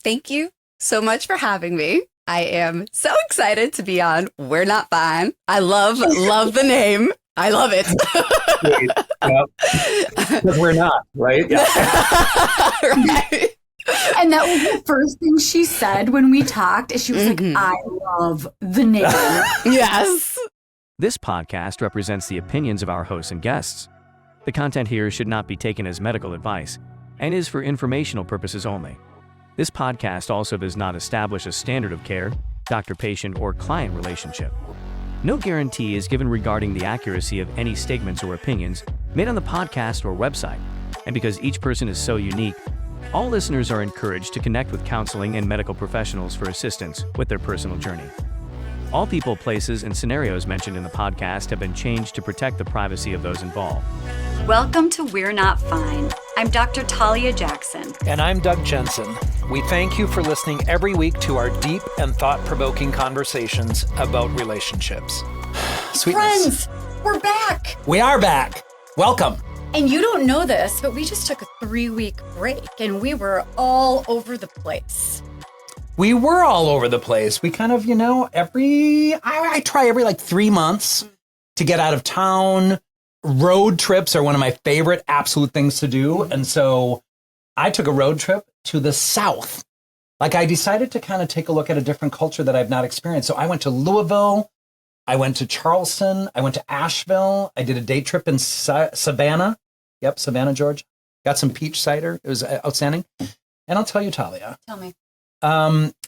Thank you so much for having me. I am so excited to be on We're Not Fine. I love the name. I love it. Because we're not, right? Yeah. Right. And that was the first thing she said when we talked. Is she was like, I love the name. Yes. This podcast represents the opinions of our hosts and guests. The content here should not be taken as medical advice and is for informational purposes only. This podcast also does not establish a standard of care, doctor-patient, or client relationship. No guarantee is given regarding the accuracy of any statements or opinions made on the podcast or website. And because each person is so unique, all listeners are encouraged to connect with counseling and medical professionals for assistance with their personal journey. All people, places, and scenarios mentioned in the podcast have been changed to protect the privacy of those involved. Welcome to We're Not Fine. I'm Dr. Talia Jackson. And I'm Doug Jensen. We thank you for listening every week to our deep and thought-provoking conversations about relationships. Sweetness. Friends, we're back. We are back. Welcome. And you don't know this, but we just took a 3-week break and we were all over the place. We were all over the place. We kind of, I try every 3 months to get out of town. Road trips are one of my favorite absolute things to do. And so I took a road trip to the South. I decided to kind of take a look at a different culture that I've not experienced. So I went to Louisville. I went to Charleston. I went to Asheville. I did a day trip in Savannah. Yep, Savannah, Georgia. Got some peach cider. It was outstanding. And I'll tell you, Talia. Tell me.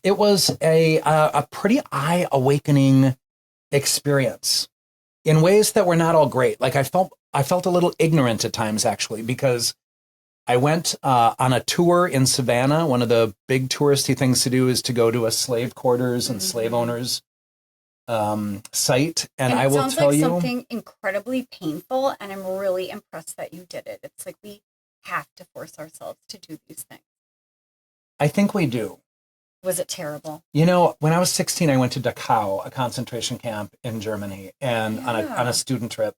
It was a pretty eye-awakening experience in ways that were not all great. I felt a little ignorant at times, actually, because I went on a tour in Savannah. One of the big touristy things to do is to go to a slave quarters and slave owners site. And I will tell you, something incredibly painful. And I'm really impressed that you did it. It's like we have to force ourselves to do these things. I think we do. Was it terrible? When I was 16, I went to Dachau, a concentration camp in Germany, and on a student trip.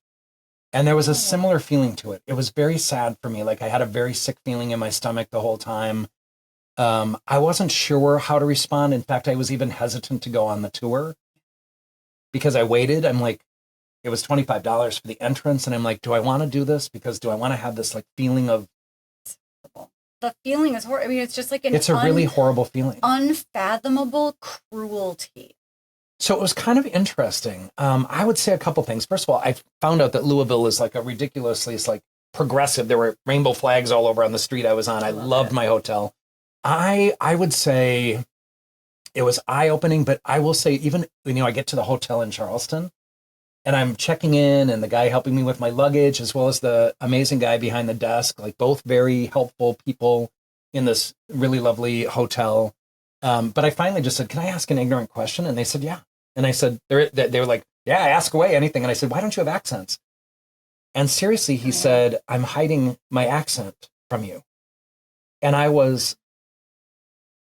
And there was a similar feeling to it. It was very sad for me. I had a very sick feeling in my stomach the whole time. I wasn't sure how to respond. In fact, I was even hesitant to go on the tour because I waited. It was $25 for the entrance. And I'm like, do I want to do this? Because do I want to have this feeling of... The feeling is horrible. I mean, it's just it's a really horrible feeling. Unfathomable cruelty. So it was kind of interesting. I would say a couple things. First of all, I found out that Louisville is a ridiculously, progressive. There were rainbow flags all over on the street I was on. I loved my hotel. I would say it was eye-opening, but I will say even, I get to the hotel in Charleston and I'm checking in and the guy helping me with my luggage, as well as the amazing guy behind the desk, both very helpful people in this really lovely hotel. But I finally just said, can I ask an ignorant question? And they said, yeah. And I said, they were like, yeah, ask away, anything. And I said, why don't you have accents? And seriously, he said, I'm hiding my accent from you. And I was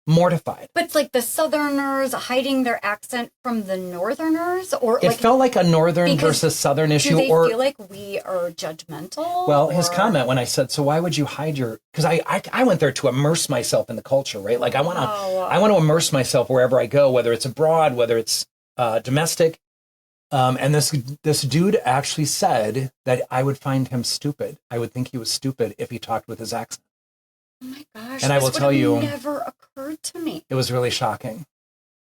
mortified. But it's the Southerners hiding their accent from the Northerners? Or it felt like a Northern versus Southern issue. Do they feel like we are judgmental? Well, his comment when I said, so why would you hide your... Because I went there to immerse myself in the culture, right? I want to immerse myself wherever I go, whether it's abroad, whether it's domestic. And this dude actually said that I would find him stupid. I would think he was stupid if he talked with his accent. Oh my gosh! And I will tell you, never occurred to me. It was really shocking.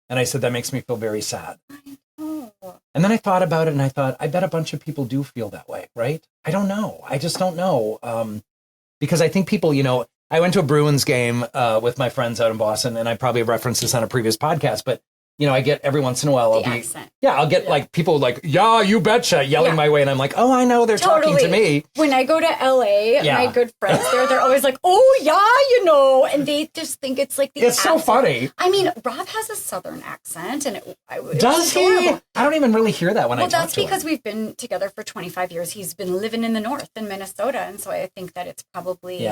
And I said, that makes me feel very sad. I know. And then I thought about it and I thought, I bet a bunch of people do feel that way, right? I don't know. I just don't know. Because I think people, I went to a Bruins game with my friends out in Boston, and I probably referenced this on a previous podcast, but I get every once in a while, I'll get people yeah, you betcha, yelling my way. And I'm like, oh, I know they're talking to me. When I go to LA, my good friends there, they're always like, oh yeah, and they just think it's the It's so funny. I mean, Rob has a Southern accent and does he? Horrible. I don't even really hear that when I talk to him. Well, that's because we've been together for 25 years. He's been living in the North in Minnesota. And so I think that it's probably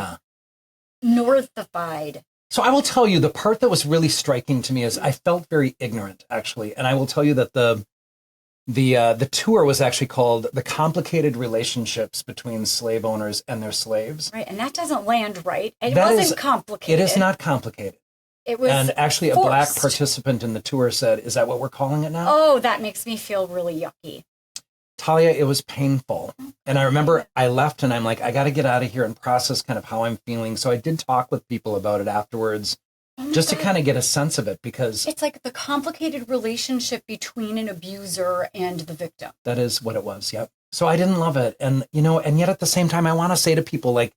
Northified. So I will tell you, the part that was really striking to me is I felt very ignorant, actually. And I will tell you that the tour was actually called The Complicated Relationships Between Slave Owners and Their Slaves. Right. And that doesn't land right. It wasn't complicated. It is not complicated. It was And actually, a forced. black participant in the tour said, "Is that what we're calling it now?" Oh, that makes me feel really yucky. Talia, it was painful. And I remember I left and I'm like, I got to get out of here and process kind of how I'm feeling. So I did talk with people about it afterwards, just to kind of get a sense of it, because it's like the complicated relationship between an abuser and the victim. that is what it was. Yep. So I didn't love it. And, and yet at the same time, I want to say to people, like,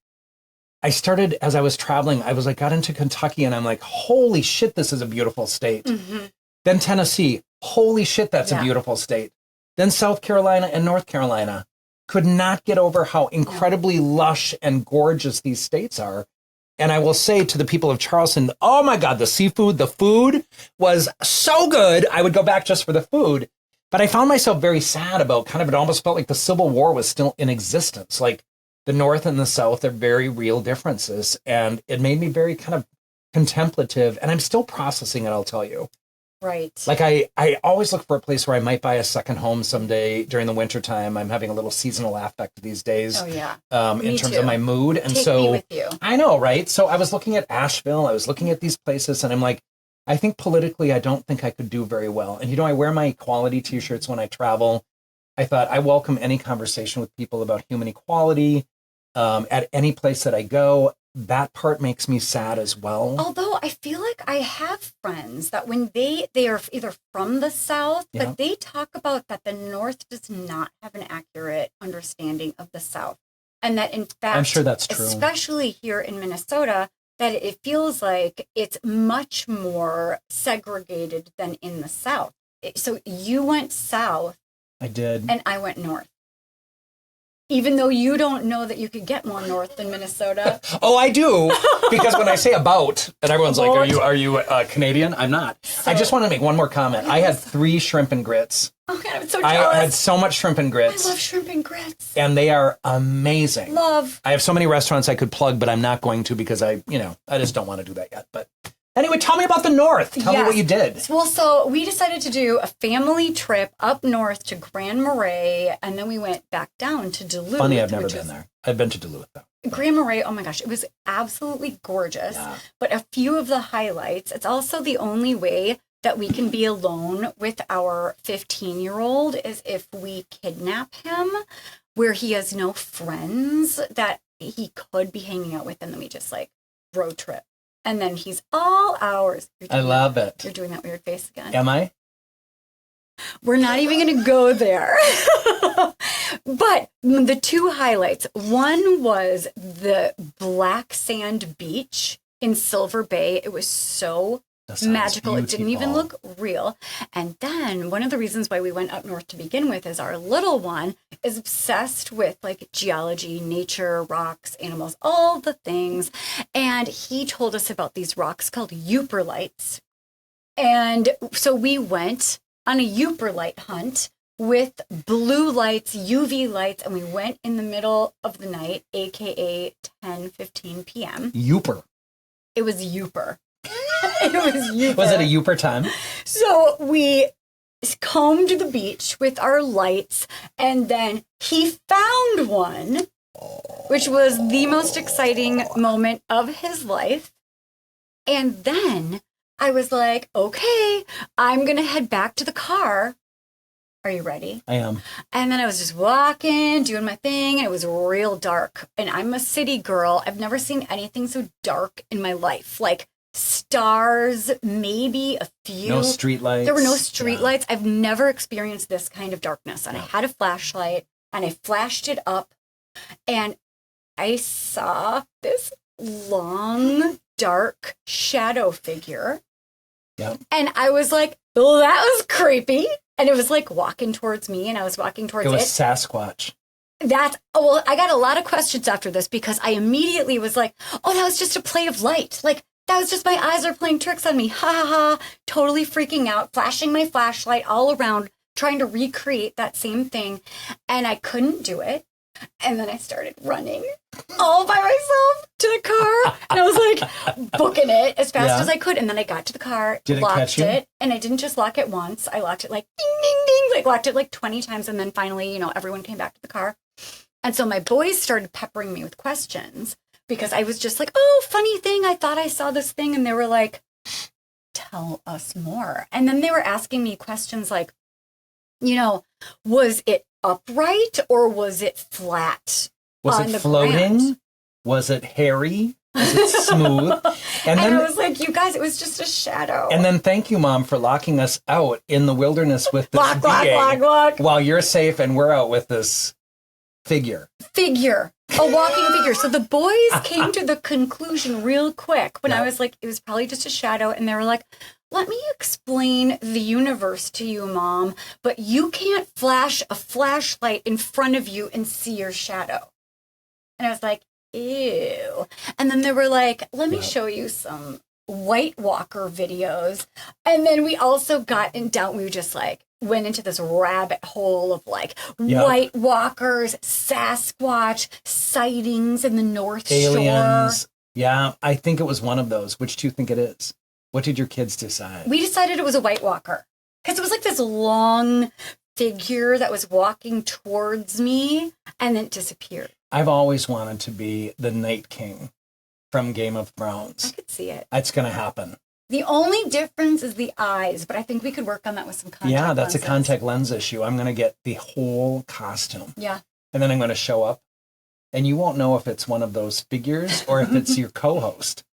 I started as I was traveling, I was like, got into Kentucky and I'm like, holy shit, this is a beautiful state. Mm-hmm. Then Tennessee, holy shit, that's a beautiful state. Then South Carolina and North Carolina. Could not get over how incredibly lush and gorgeous these states are. And I will say to the people of Charleston, oh my God, the seafood, the food was so good. I would go back just for the food. But I found myself very sad about kind of, it almost felt like the Civil War was still in existence. Like the North and the South are very real differences. And it made me very kind of contemplative. And I'm still processing it, I'll tell you. Right. Like I always look for a place where I might buy a second home someday during the wintertime. I'm having a little seasonal affect these days. Oh, yeah. In terms of my mood. And Take so me with you. I know, right? So I was looking at Asheville. I was looking at these places and I'm like, I think politically, I don't think I could do very well. And, I wear my equality t-shirts when I travel. I thought I welcome any conversation with people about human equality at any place that I go. That part makes me sad as well. Although I feel like I have friends that when they are either from the South, but they talk about that the North does not have an accurate understanding of the South. And that in fact, I'm sure that's true. Especially here in Minnesota, that it feels like it's much more segregated than in the South. So you went south. I did. And I went north. Even though you don't know that you could get more north than Minnesota. Oh, I do. Because when I say about, and everyone's like, are you Canadian? I'm not. So, I just want to make one more comment. I had 3 shrimp and grits. Oh, God, I'm so jealous. I had so much shrimp and grits. I love shrimp and grits. And they are amazing. Love. I have so many restaurants I could plug, but I'm not going to because I just don't want to do that yet. But anyway, tell me about the North. Tell me what you did. Well, so we decided to do a family trip up north to Grand Marais, and then we went back down to Duluth. Funny, I've never been there. I've been to Duluth, though. Grand Marais, oh my gosh, it was absolutely gorgeous. Yeah. But a few of the highlights, it's also the only way that we can be alone with our 15-year-old is if we kidnap him, where he has no friends that he could be hanging out with, and then we just road trip. And then he's all ours. I love it. You're doing that weird face again. Am I? We're not even going to go there. But the 2 highlights. One was the black sand beach in Silver Bay. It was so magical. Beautiful. It didn't even look real. And then one of the reasons why we went up north to begin with is our little one is obsessed with geology, nature, rocks, animals, all the things. And he told us about these rocks called Euperlites. And so we went on a Euperlite hunt with blue lights, UV lights, and we went in the middle of the night, aka 10:15 p.m. Euper. It was Euper. It was Euper. Was it a Euper time? So we combed the beach with our lights, and then he found one, which was the most exciting moment of his life. And then I was like, okay, I'm going to head back to the car. Are you ready? I am. And then I was just walking, doing my thing, and it was real dark. And I'm a city girl. I've never seen anything so dark in my life. Stars, maybe a few. No street lights. There were no street lights. I've never experienced this kind of darkness. And I had a flashlight, and I flashed it up, and I saw this long, dark shadow figure. Yep. And I was like, well, that was creepy. And it was walking towards me, and I was walking towards it. It was Sasquatch. I got a lot of questions after this because I immediately was like, oh, that was just a play of light. That was just my eyes are playing tricks on me. Ha ha ha. Totally freaking out, flashing my flashlight all around, trying to recreate that same thing. And I couldn't do it. And then I started running all by myself to the car. And I was booking it as fast as I could. And then I got to the car, locked it. And I didn't just lock it once. I locked it ding, ding, ding. Locked it 20 times. And then finally, everyone came back to the car. And so my boys started peppering me with questions because I was just oh, funny thing. I thought I saw this thing. And they were like, tell us more. And then they were asking me questions like, was it upright or was it flat? Was it floating? Ground? Was it hairy? Was it smooth? And then I was like, you guys, it was just a shadow. And then thank you, Mom, for locking us out in the wilderness with this lock. While you're safe and we're out with this figure. A walking figure. So the boys came to the conclusion real quick when I was like, it was probably just a shadow. And they were like, let me explain the universe to you, Mom, but you can't flash a flashlight in front of you and see your shadow. And I was like, ew. And then they were like, let me show you some White Walker videos. And then we also got down, we just like went into this rabbit hole of like White Walkers, Sasquatch, sightings in the North Aliens. Shore. Yeah, I think it was one of those. Which do you think it is? What did your kids decide? We decided it was a White Walker because it was like this long figure that was walking towards me and then it disappeared. I've always wanted to be the Night King from Game of Thrones. I could see it. It's going to happen. The only difference is the eyes, but I think we could work on that with some contact lenses. Yeah, that's a contact lens issue. I'm going to get the whole costume. Yeah. And then I'm going to show up, and you won't know if it's one of those figures or if it's your co-host.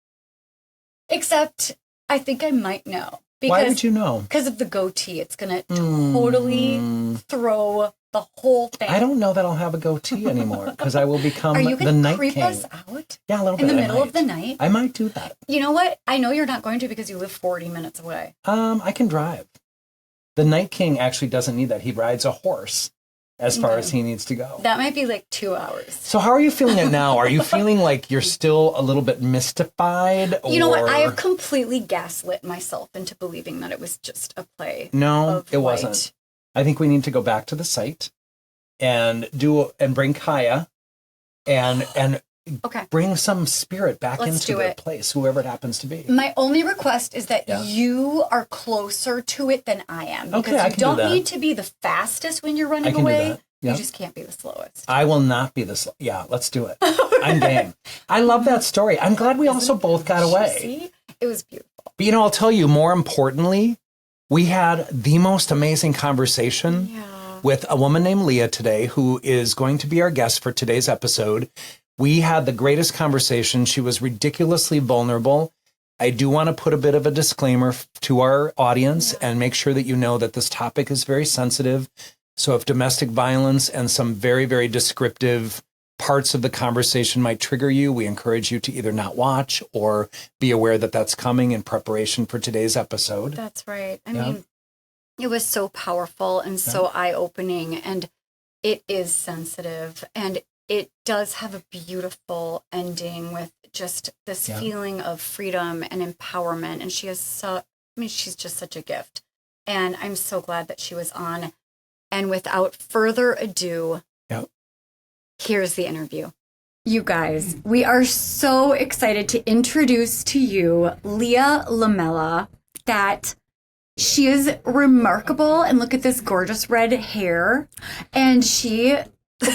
Except I think I might know. Why would you know? Because of the goatee. It's going to totally throw the whole thing. I don't know that I'll have a goatee anymore because I will become the Night King. Are you going to creep us out? Yeah, a little bit. In the middle of the night? I might do that. You know what? I know you're not going to because you live 40 minutes away. I can drive. The Night King actually doesn't need that. He rides a horse as far as he needs to go. That might be like 2 hours. So how are you feeling it now? Are you feeling like you're still a little bit mystified? You know what? I have completely gaslit myself into believing that it was just a play. No, it wasn't. I think we need to go back to the site and bring Kaya and bring some spirit back into the place, whoever it happens to be. My only request is that you are closer to it than I am. Because I you can don't do that. need to be the fastest when you're running I can away. do that. Yep. You just can't be the slowest. I will not be the slowest. Yeah, let's do it. I'm game. I love that story. I'm glad we also both got away. See? It was beautiful. But I'll tell you, more importantly, we had the most amazing conversation with a woman named Lia today, who is going to be our guest for today's episode. We had the greatest conversation. She was ridiculously vulnerable. I do want to put a bit of a disclaimer to our audience and make sure that you know that this topic is very sensitive. So if domestic violence and some very, very descriptive parts of the conversation might trigger you, we encourage you to either not watch or be aware that that's coming in preparation for today's episode. That's right. I mean, it was so powerful and so eye-opening, and it is sensitive, and it does have a beautiful ending with just this feeling of freedom and empowerment. And she is she's just such a gift. And I'm so glad that she was on. And without further ado, here's the interview. You guys, we are so excited to introduce to you Lia Lamela. That she is remarkable, and look at this gorgeous red hair. And she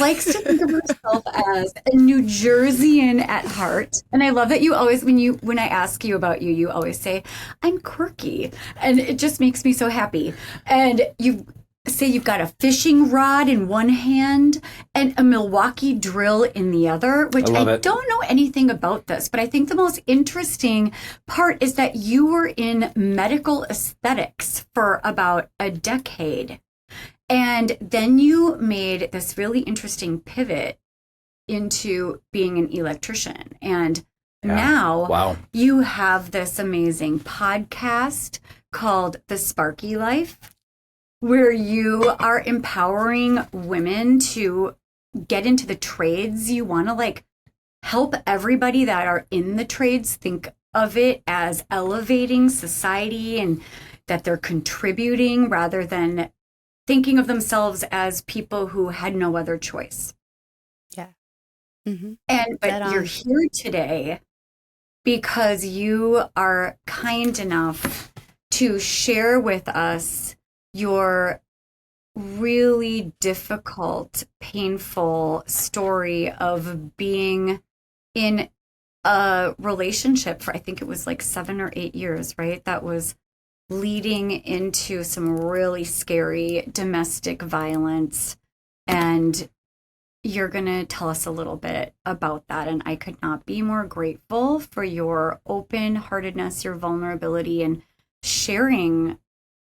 likes to think of herself as a New Jerseyan at heart. And I love that you always, when I ask you about you, you always say, I'm quirky. And it just makes me so happy. And you say you've got a fishing rod in one hand and a Milwaukee drill in the other, which I don't know anything about this, but I think the most interesting part is that you were in medical aesthetics for about a decade. And then you made this really interesting pivot into being an electrician. And now you have this amazing podcast called The Sparky Life, where you are empowering women to get into the trades. You want to help everybody that are in the trades think of it as elevating society and that they're contributing rather than thinking of themselves as people who had no other choice. Yeah. Mm-hmm. But you're here today because you are kind enough to share with us your really difficult, painful story of being in a relationship for, I think it was 7 or 8 years, right? That was leading into some really scary domestic violence. And you're going to tell us a little bit about that. And I could not be more grateful for your open-heartedness, your vulnerability, and sharing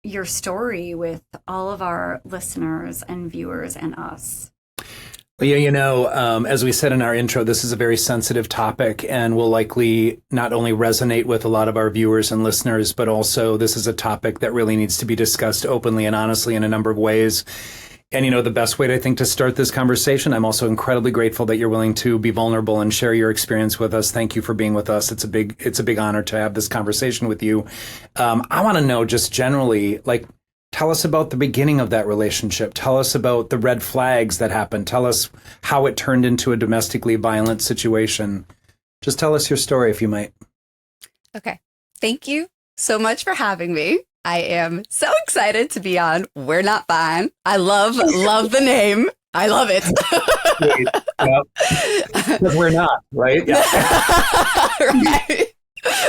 your story with all of our listeners and viewers and us. Yeah, as we said in our intro, this is a very sensitive topic and will likely not only resonate with a lot of our viewers and listeners, but also this is a topic that really needs to be discussed openly and honestly in a number of ways. And, the best way, I think, to start this conversation, I'm also incredibly grateful that you're willing to be vulnerable and share your experience with us. Thank you for being with us. It's a big honor to have this conversation with you. I want to know just generally, tell us about the beginning of that relationship. Tell us about the red flags that happened. Tell us how it turned into a domestically violent situation. Just tell us your story, if you might. Okay. Thank you so much for having me. I am so excited to be on We're Not Fine. I love the name. I love it. Because we're not, right? Yeah. Right.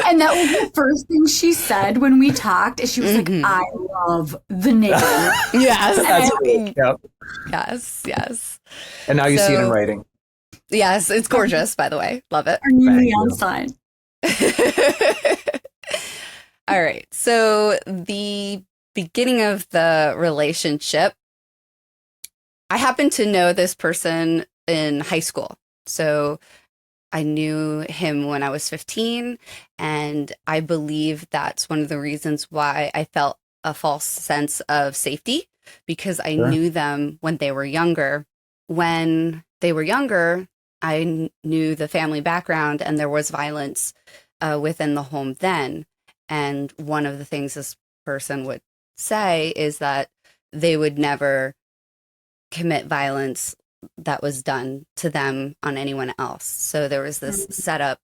And that was the first thing she said when we talked. Is she was like, "I love the name." Yes. Absolutely. Yep. Yes. And now you see it in writing. Yes, it's gorgeous, by the way. Love it. Our new neon sign. All right. So the beginning of the relationship, I happened to know this person in high school. So I knew him when I was 15, and I believe that's one of the reasons why I felt a false sense of safety, because I knew them when they were younger. When they were younger, I knew the family background, and there was violence within the home then. And one of the things this person would say is that they would never commit violence that was done to them on anyone else. So there was this setup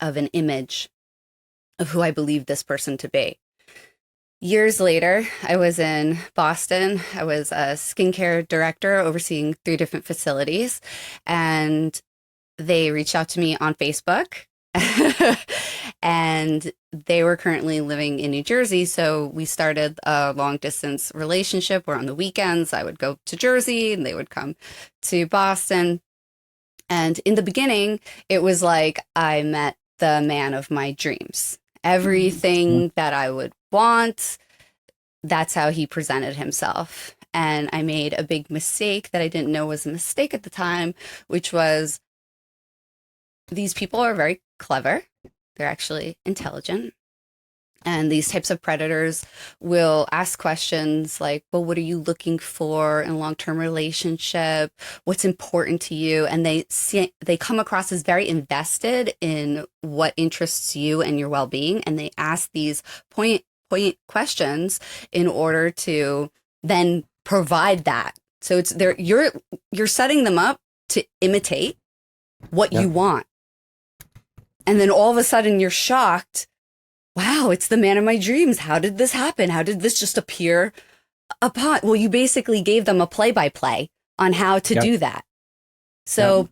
of an image of who I believed this person to be. Years later, I was in Boston. I was a skincare director overseeing 3 different facilities, and they reached out to me on Facebook. And they were currently living in New Jersey, so we started a long-distance relationship where on the weekends I would go to Jersey and they would come to Boston. And in the beginning, it was like I met the man of my dreams. Everything that I would want, that's how he presented himself. And I made a big mistake that I didn't know was a mistake at the time, which was these people are very clever. They're actually intelligent. And these types of predators will ask questions like, well, what are you looking for in a long-term relationship? What's important to you? And they come across as very invested in what interests you and your well-being. And they ask these point questions in order to then provide that. So you're setting them up to imitate what you want. And then all of a sudden you're shocked. Wow, it's the man of my dreams. How did this happen? How did this just appear upon? Well, you basically gave them a play-by-play on how to do that. So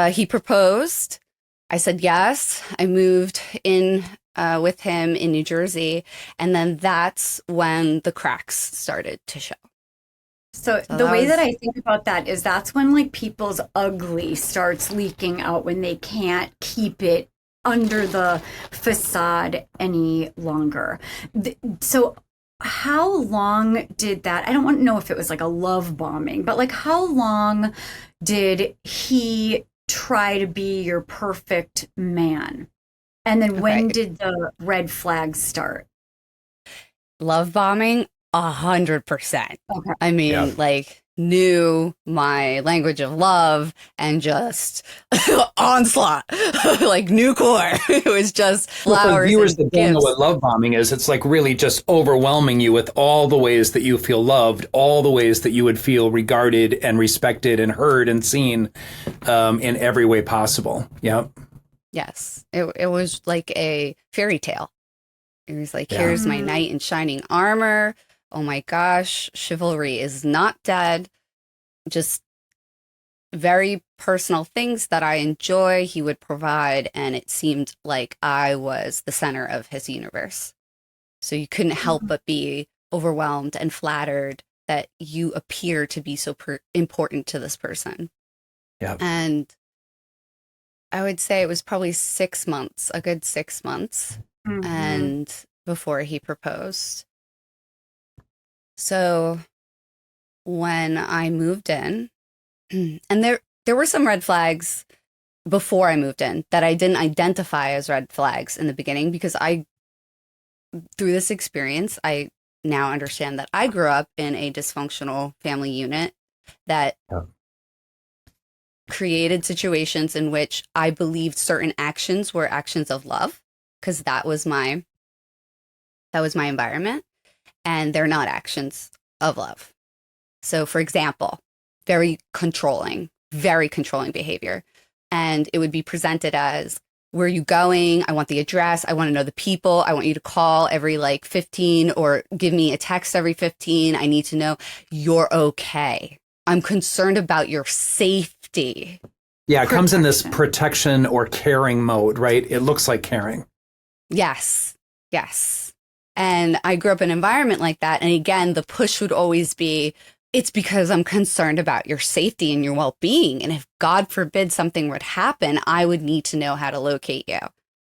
he proposed. I said yes. I moved in with him in New Jersey. And then that's when the cracks started to show. So the way that I think about that is that's when like people's ugly starts leaking out, when they can't keep it under the facade any longer. So how long did that, I don't want to know if it was like a love bombing, but like how long did he try to be your perfect man? And then when did the red flags start? Love bombing? 100%. Okay. I mean, knew my language of love and just onslaught, like new core. It was just flowers. For viewers and that don't know gifts. what love bombing is, it's like really just overwhelming you with all the ways that you feel loved, all the ways that you would feel regarded and respected and heard and seen in every way possible. Yep. Yes. It was like a fairy tale. It was like, here's my knight in shining armor. Oh my gosh, chivalry is not dead. Just very personal things that I enjoy, he would provide, and it seemed like I was the center of his universe. So you couldn't help but be overwhelmed and flattered that you appear to be so important to this person. Yeah. And I would say it was probably 6 months, a good 6 months, and before he proposed. So when I moved in, and there were some red flags before I moved in that I didn't identify as red flags in the beginning, because through this experience, I now understand that I grew up in a dysfunctional family unit that created situations in which I believed certain actions were actions of love, because that was my environment, and they're not actions of love. So, for example, very controlling behavior. And it would be presented as, where are you going? I want the address. I want to know the people. I want you to call every 15 or give me a text every 15. I need to know you're okay. I'm concerned about your safety. Yeah, it comes in this protection or caring mode, right? It looks like caring. Yes. And I grew up in an environment like that. And again, the push would always be, it's because I'm concerned about your safety and your well-being. And if God forbid something would happen, I would need to know how to locate you.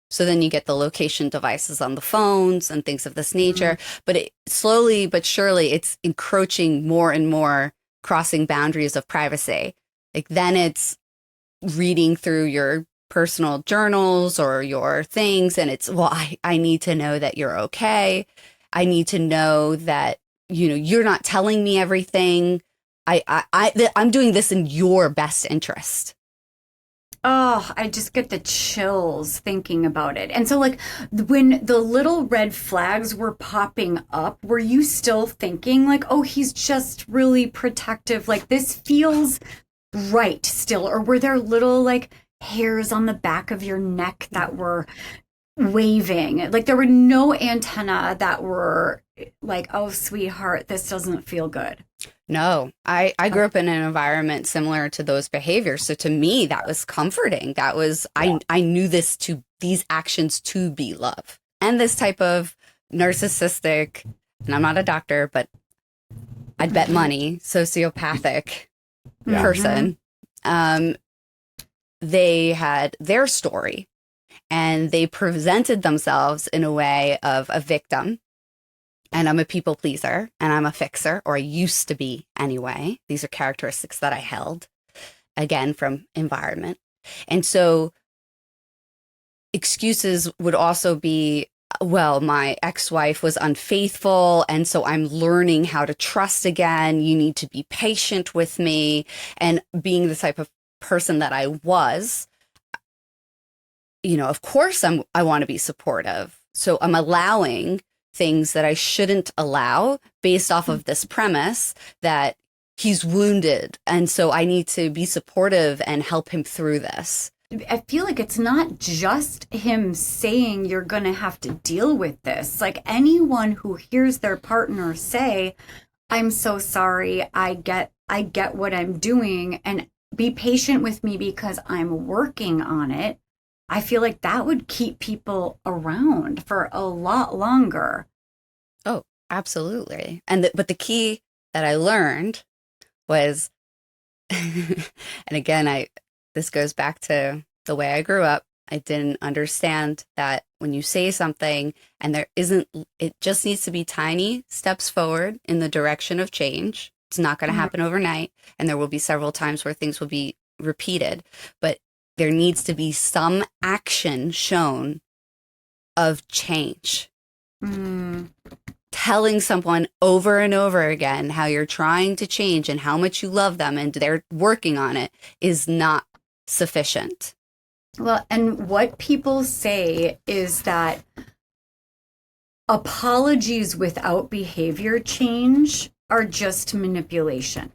So then you get the location devices on the phones and things of this nature. But it, slowly but surely, it's encroaching more and more, crossing boundaries of privacy. Then it's reading through your personal journals or your things. And it's, well, I need to know that you're okay. I need to know that you're not telling me everything. I'm doing this in your best interest. Oh, I just get the chills thinking about it. And so, when the little red flags were popping up, were you still thinking oh, he's just really protective? This feels right still? Or were there little hairs on the back of your neck that were waving? There were no antenna that were oh, sweetheart, this doesn't feel good. No, I grew up in an environment similar to those behaviors. So to me, that was comforting. That was, I knew these actions to be love. And this type of narcissistic, and I'm not a doctor, but I'd bet money, sociopathic person, they had their story, and they presented themselves in a way of a victim. And I'm a people pleaser, and I'm a fixer, or I used to be anyway. These are characteristics that I held, again, from environment. And so excuses would also be, well, my ex-wife was unfaithful, and so I'm learning how to trust again. You need to be patient with me. And being the type of person that I was, of course I want to be supportive. So I'm allowing things that I shouldn't allow based off of this premise that he's wounded. And so I need to be supportive and help him through this. I feel like it's not just him saying you're going to have to deal with this. Anyone who hears their partner say, I'm so sorry, I get what I'm doing, and be patient with me because I'm working on it. I feel like that would keep people around for a lot longer. Oh, absolutely. But the key that I learned was, and again, this goes back to the way I grew up. I didn't understand that when you say something and it just needs to be tiny steps forward in the direction of change. It's not going to happen overnight. And there will be several times where things will be repeated, but there needs to be some action shown of change. Telling someone over and over again how you're trying to change and how much you love them and they're working on it is not sufficient. Well, and what people say is that apologies without behavior change are just manipulation.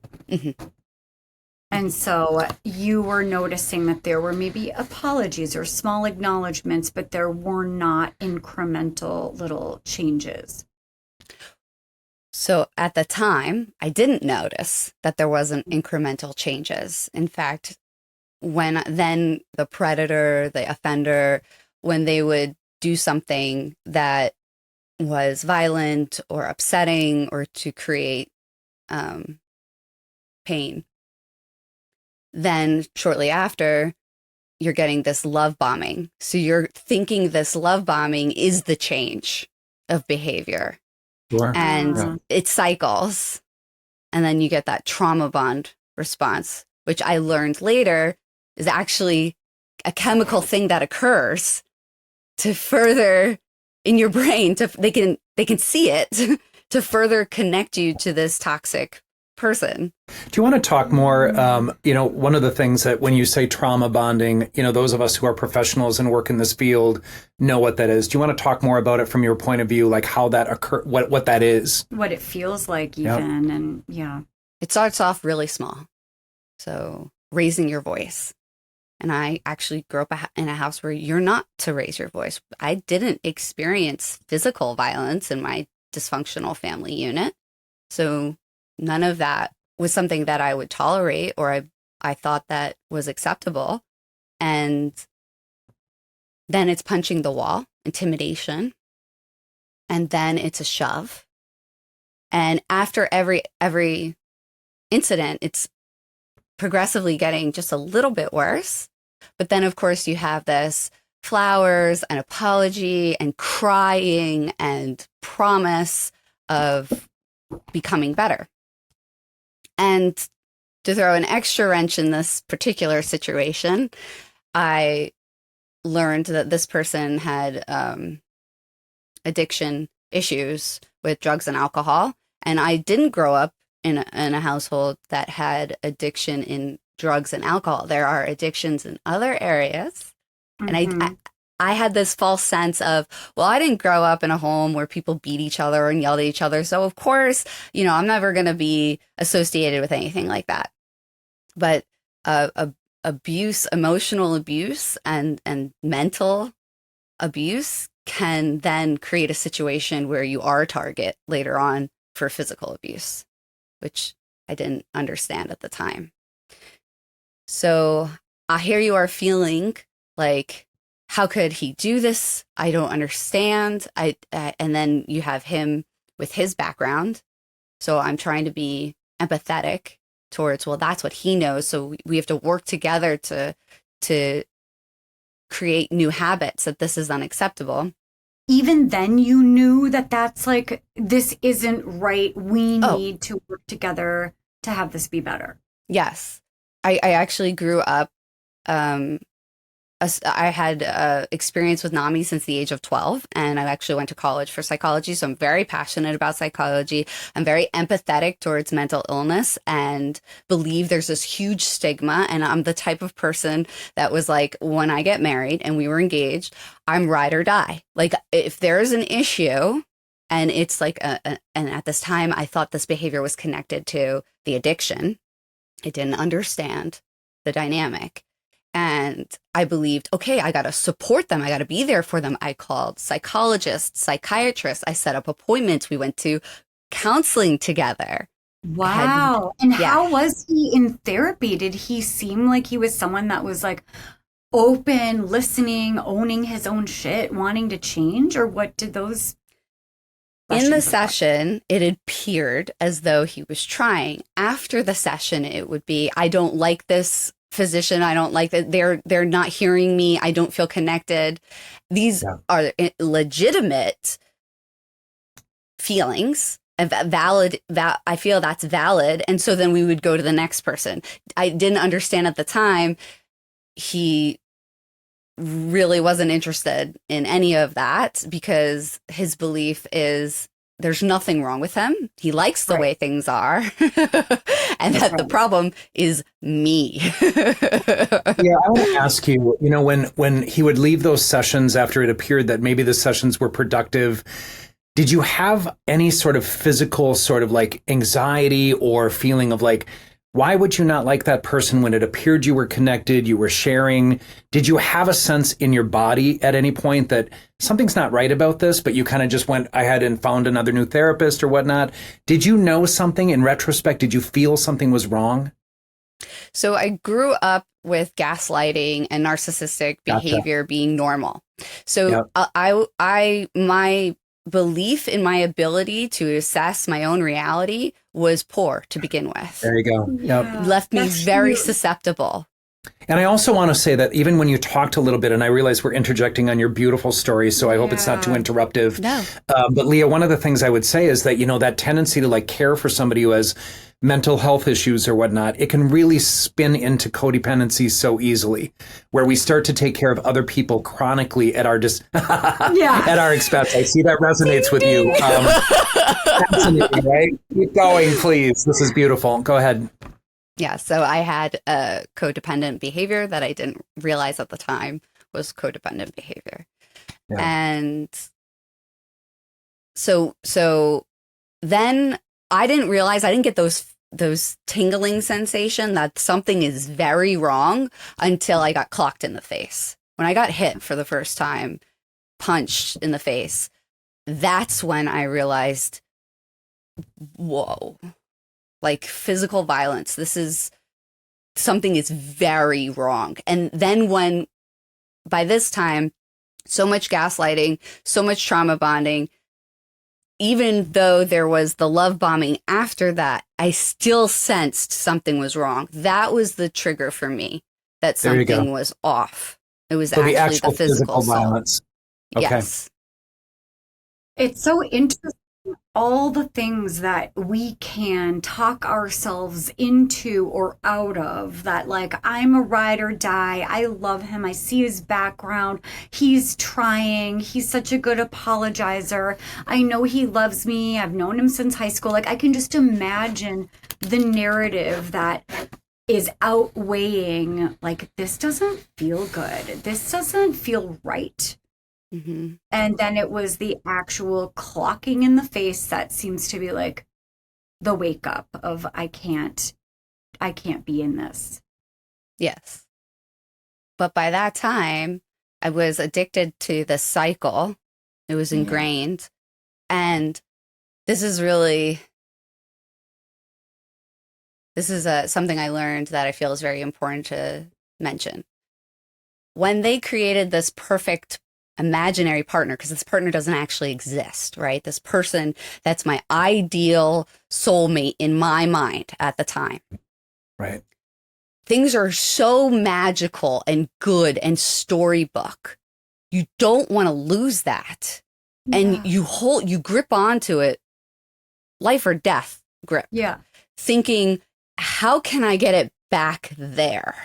And so you were noticing that there were maybe apologies or small acknowledgments, but there were not incremental little changes. So at the time, I didn't notice that there wasn't incremental changes. In fact, when then the predator, the offender, when they would do something that was violent or upsetting or to create pain. Then shortly after, you're getting this love bombing. So you're thinking this love bombing is the change of behavior. Sure. And it cycles. And then you get that trauma bond response, which I learned later is actually a chemical thing that occurs to further in your brain they can see it to further connect you to this toxic person. Do you want to talk more? One of the things that when you say trauma bonding, those of us who are professionals and work in this field know what that is. Do you want to talk more about it from your point of view, like how that occur, what that is? What it feels like even. Yep. And yeah. It starts off really small. So raising your voice. And I actually grew up in a house where you're not to raise your voice. I didn't experience physical violence in my dysfunctional family unit. So none of that was something that I would tolerate or I thought that was acceptable. And then it's punching the wall, intimidation. And then it's a shove. And after every incident, it's progressively getting just a little bit worse. But then, of course, you have this flowers and apology and crying and promise of becoming better. And to throw an extra wrench in this particular situation, I learned that this person had addiction issues with drugs and alcohol. And I didn't grow up in a household that had addiction in drugs and alcohol. There are addictions in other areas. Mm-hmm. And I had this false sense of, well, I didn't grow up in a home where people beat each other and yelled at each other. So of course, I'm never going to be associated with anything like that. But abuse, emotional abuse and mental abuse can then create a situation where you are a target later on for physical abuse, which I didn't understand at the time. So here you are feeling like, how could he do this? I don't understand. And then you have him with his background. So I'm trying to be empathetic towards, well, that's what he knows. So we have to work together to create new habits, that this is unacceptable. Even then you knew that that's like, this isn't right. We need to work together to have this be better. Yes. I actually grew up, I had experience with NAMI since the age of 12, and I actually went to college for psychology. So I'm very passionate about psychology. I'm very empathetic towards mental illness and believe there's this huge stigma. And I'm the type of person that was like, when I get married and we were engaged, I'm ride or die. Like if there's an issue and it's like, and at this time, I thought this behavior was connected to the addiction. I didn't understand the dynamic. And I believed, okay, I got to support them. I got to be there for them. I called psychologists, psychiatrists. I set up appointments. We went to counseling together. Wow. And how was he in therapy? Did he seem like he was someone that was like open, listening, owning his own shit, wanting to change? Or what did those... In the session, it appeared as though he was trying. After the session, it would be, I don't like this physician. I don't like that. They're not hearing me. I don't feel connected. These are legitimate feelings and valid. I feel that's valid. And so then we would go to the next person. I didn't understand at the time. He really wasn't interested in any of that because his belief is there's nothing wrong with him. He likes the way things are. And that the problem is me. Yeah, I want to ask you, when he would leave those sessions after it appeared that maybe the sessions were productive, did you have any sort of physical sort of like anxiety or feeling of like, why would you not like that person when it appeared you were connected, you were sharing? Did you have a sense in your body at any point that something's not right about this, but you kind of just went ahead and found another new therapist or whatnot? Did you know something in retrospect? Did you feel something was wrong? So I grew up with gaslighting and narcissistic behavior being normal. So my belief in my ability to assess my own reality was poor to begin with. There you go. Yep. Yeah, Left me that's very huge. susceptible. And I also want to say that even when you talked a little bit, and I realize we're interjecting on your beautiful story, so I hope it's not too interruptive. No. But Leah, one of the things I would say is that, that tendency to like care for somebody who has mental health issues or whatnot, it can really spin into codependency so easily, where we start to take care of other people chronically at our at our expense. I see that resonates with you. Fascinating, right? Keep going, please. This is beautiful. Go ahead. Yeah, so I had a codependent behavior that I didn't realize at the time was codependent behavior. Yeah. And so then I didn't realize, I didn't get those tingling sensation that something is very wrong until I got clocked in the face. When I got hit for the first time, punched in the face, that's when I realized, whoa. Like physical violence, something is very wrong. And then by this time, so much gaslighting, so much trauma bonding, even though there was the love bombing after that, I still sensed something was wrong. That was the trigger for me, that something was off. It was So actually the physical violence. Okay. Yes. It's so interesting. All the things that we can talk ourselves into or out of, that like, I'm a ride or die. I love him. I see his background. He's trying. He's such a good apologizer. I know he loves me. I've known him since high school. Like, I can just imagine the narrative that is outweighing, like, this doesn't feel good. This doesn't feel right. Mm-hmm. And then it was the actual clocking in the face that seems to be like the wake up of I can't be in this. Yes. But by that time, I was addicted to the cycle. It was ingrained. And this is something I learned that I feel is very important to mention. When they created this perfect imaginary partner, because this partner doesn't actually exist, right? This person that's my ideal soulmate in my mind at the time. Right. Things are so magical and good and storybook. You don't want to lose that. Yeah. And you grip onto it, life or death grip. Yeah. Thinking, how can I get it back there?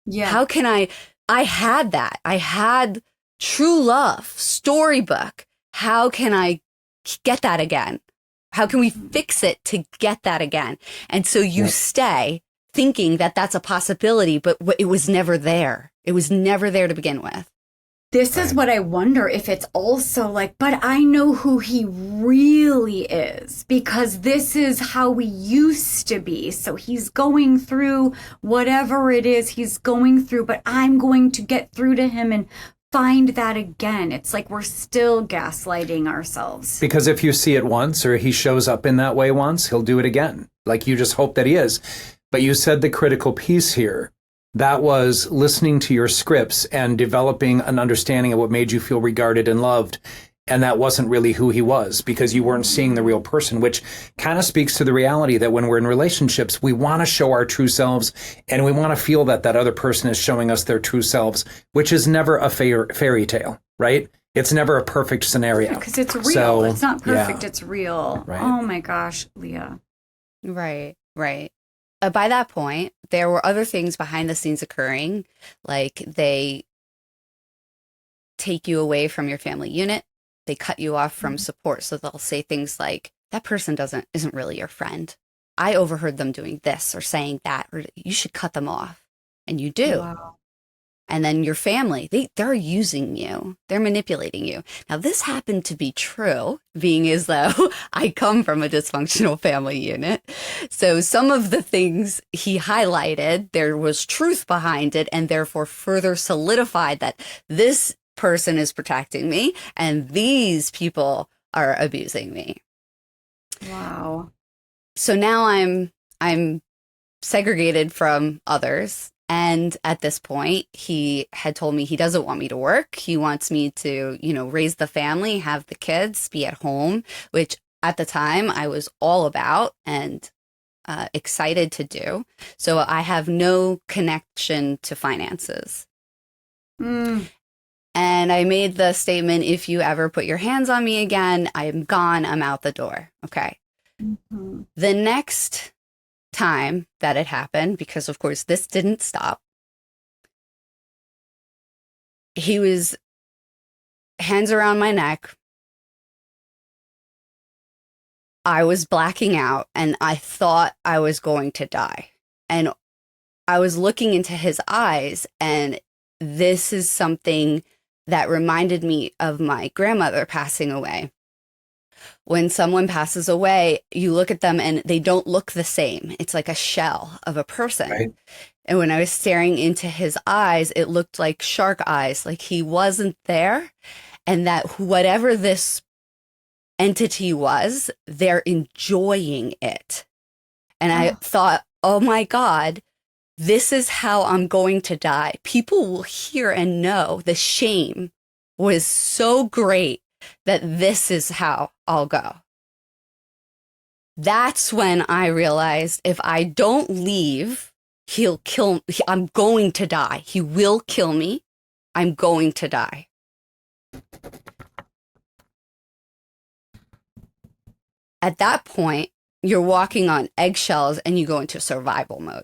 Yeah. How can I had that. I had true love, storybook. How can I get that again? How can we fix it to get that again? And so you stay thinking that that's a possibility, but it was never there. It was never there to begin with. This is what I wonder if it's also like, but I know who he really is because this is how we used to be. So he's going through whatever it is he's going through, but I'm going to get through to him and find that again. It's like we're still gaslighting ourselves. Because if you see it once or he shows up in that way once, he'll do it again. Like you just hope that he is. But you said the critical piece here. That was listening to your scripts and developing an understanding of what made you feel regarded and loved. And that wasn't really who he was because you weren't seeing the real person, which kind of speaks to the reality that when we're in relationships, we want to show our true selves and we want to feel that that other person is showing us their true selves, which is never a fairy tale, right? It's never a perfect scenario. Because it's real. So, it's not perfect. yeah. It's real. Right. Oh my gosh, Leah. Right. By that point, there were other things behind the scenes occurring, like they take you away from your family unit. They cut you off from support. So they'll say things like, that person isn't really your friend. I overheard them doing this or saying that, or you should cut them off. And you do. Wow. And then your family, they're using you. They're manipulating you. Now, this happened to be true, being as though I come from a dysfunctional family unit. So some of the things he highlighted, there was truth behind it and therefore further solidified that this person is protecting me and these people are abusing me. Wow. So now I'm segregated from others. And at this point, he had told me he doesn't want me to work. He wants me to, raise the family, have the kids, be at home, which at the time I was all about and excited to do. So I have no connection to finances. Mm. And I made the statement, if you ever put your hands on me again, I'm gone, I'm out the door. Okay. Mm-hmm. The next time that it happened, because of course this didn't stop, he was hands around my neck. I was blacking out and I thought I was going to die. And I was looking into his eyes, and this is something that reminded me of my grandmother passing away. When someone passes away, you look at them and they don't look the same. It's like a shell of a person. Right. And when I was staring into his eyes, it looked like shark eyes, like he wasn't there. And that whatever this entity was, they're enjoying it. And I thought, oh my God, this is how I'm going to die. People will hear and know the shame was so great that this is how I'll go. That's when I realized if I don't leave, he'll kill me. I'm going to die. He will kill me. I'm going to die. At that point, you're walking on eggshells and you go into survival mode.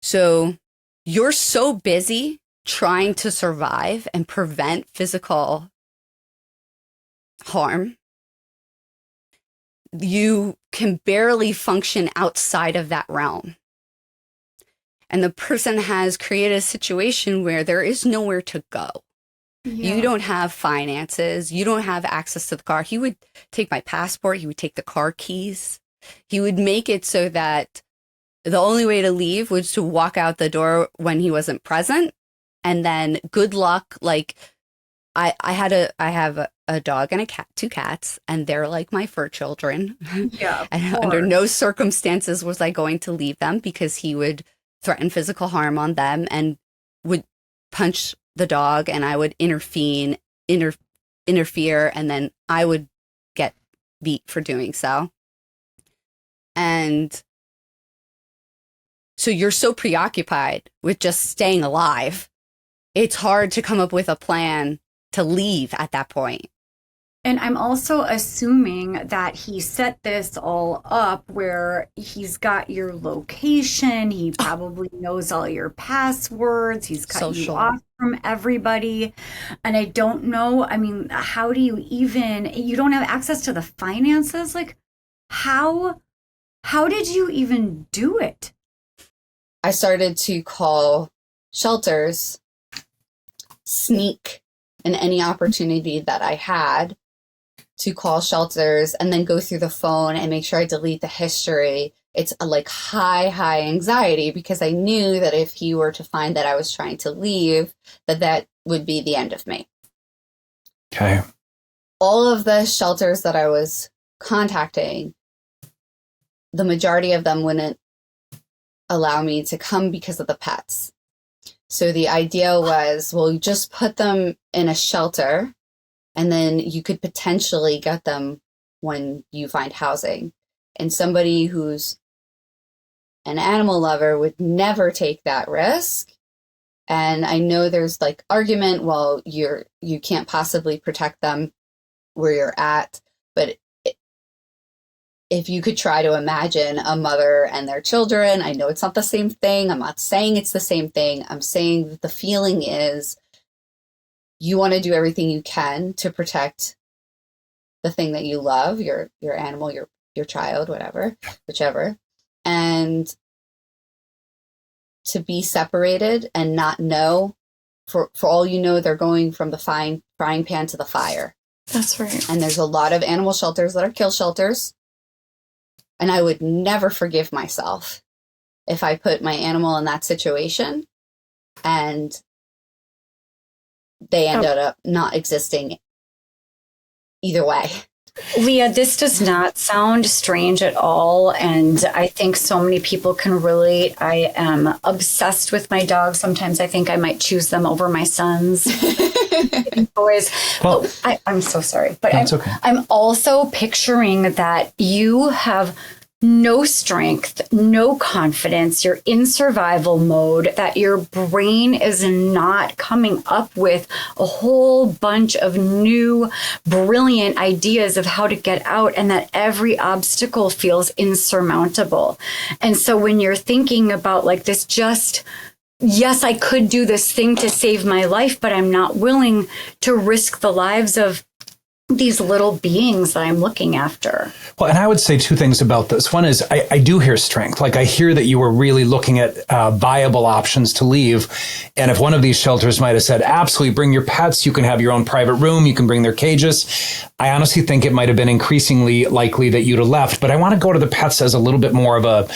So you're so busy trying to survive and prevent physical harm, you can barely function outside of that realm. And the person has created a situation where there is nowhere to go. Yeah. You don't have finances. You don't have access to the car. He would take my passport. He would take the car keys. He would make it so that the only way to leave was to walk out the door when he wasn't present. And then good luck. Like I have a dog and a cat, 2 cats, and they're like my fur children. Yeah, And under no circumstances was I going to leave them, because he would threaten physical harm on them and would punch the dog, and I would interfere, and then I would get beat for doing so. And so you're so preoccupied with just staying alive, it's hard to come up with a plan to leave at that point. And I'm also assuming that he set this all up where he's got your location. He probably knows all your passwords. He's cut you off from everybody. And I don't know. I mean, how do you don't have access to the finances? Like, how did you even do it? I started to call shelters, sneak in any opportunity that I had to call shelters, and then go through the phone and make sure I delete the history. It's like high anxiety, because I knew that if he were to find that I was trying to leave, that would be the end of me. Okay. All of the shelters that I was contacting, the majority of them wouldn't allow me to come because of the pets. So the idea was, well, you just put them in a shelter, and then you could potentially get them when you find housing. And somebody who's an animal lover would never take that risk. And I know there's like argument, well, you can't possibly protect them where you're at. But if you could try to imagine a mother and their children, I know it's not the same thing. I'm not saying it's the same thing. I'm saying that the feeling is you want to do everything you can to protect the thing that you love, your animal, your child, whichever. And to be separated and not know, for all you know, they're going from the frying pan to the fire. That's right. And there's a lot of animal shelters that are kill shelters. And I would never forgive myself if I put my animal in that situation and they ended up not existing either way. Leah, this does not sound strange at all. And I think so many people can relate. I am obsessed with my dogs. Sometimes I think I might choose them over my sons. Boys. Well, I'm so sorry. But that's okay. I'm also picturing that you have no strength, no confidence, you're in survival mode, that your brain is not coming up with a whole bunch of new, brilliant ideas of how to get out, and that every obstacle feels insurmountable. And so when you're thinking about like this, just, yes, I could do this thing to save my life, but I'm not willing to risk the lives of these little beings that I'm looking after. Well, and I would say two things about this. One is I do hear strength. Like I hear that you were really looking at viable options to leave. And if one of these shelters might have said, absolutely, bring your pets, you can have your own private room, you can bring their cages, I honestly think it might have been increasingly likely that you'd have left. But I want to go to the pets as a little bit more of a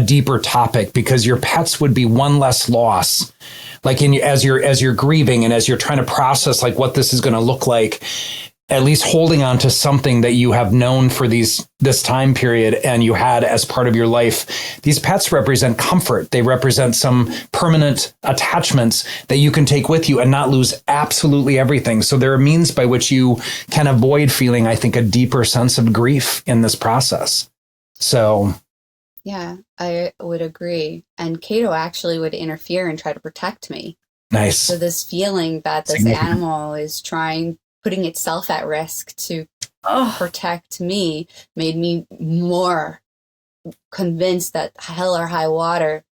deeper topic, because your pets would be one less loss. Like as you're grieving and as you're trying to process like what this is going to look like, at least holding on to something that you have known for this time period and you had as part of your life. These pets represent comfort. They represent some permanent attachments that you can take with you and not lose absolutely everything. So there are means by which you can avoid feeling, I think, a deeper sense of grief in this process. So. Yeah, I would agree. And Cato actually would interfere and try to protect me. Nice. So this feeling that this animal is putting itself at risk to protect me made me more convinced that hell or high water,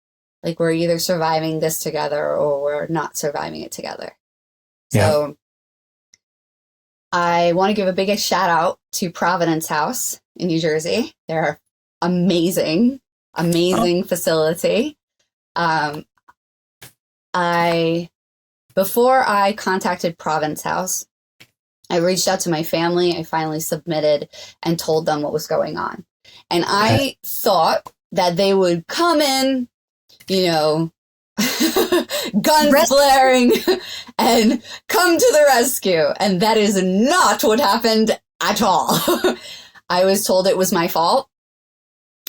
like we're either surviving this together or we're not surviving it together. Yeah. So I want to give a biggest shout out to Providence House in New Jersey. They're amazing facility. Before I contacted Providence House, I reached out to my family. I finally submitted and told them what was going on. And I thought that they would come in, guns blaring and come to the rescue. And that is not what happened at all. I was told it was my fault,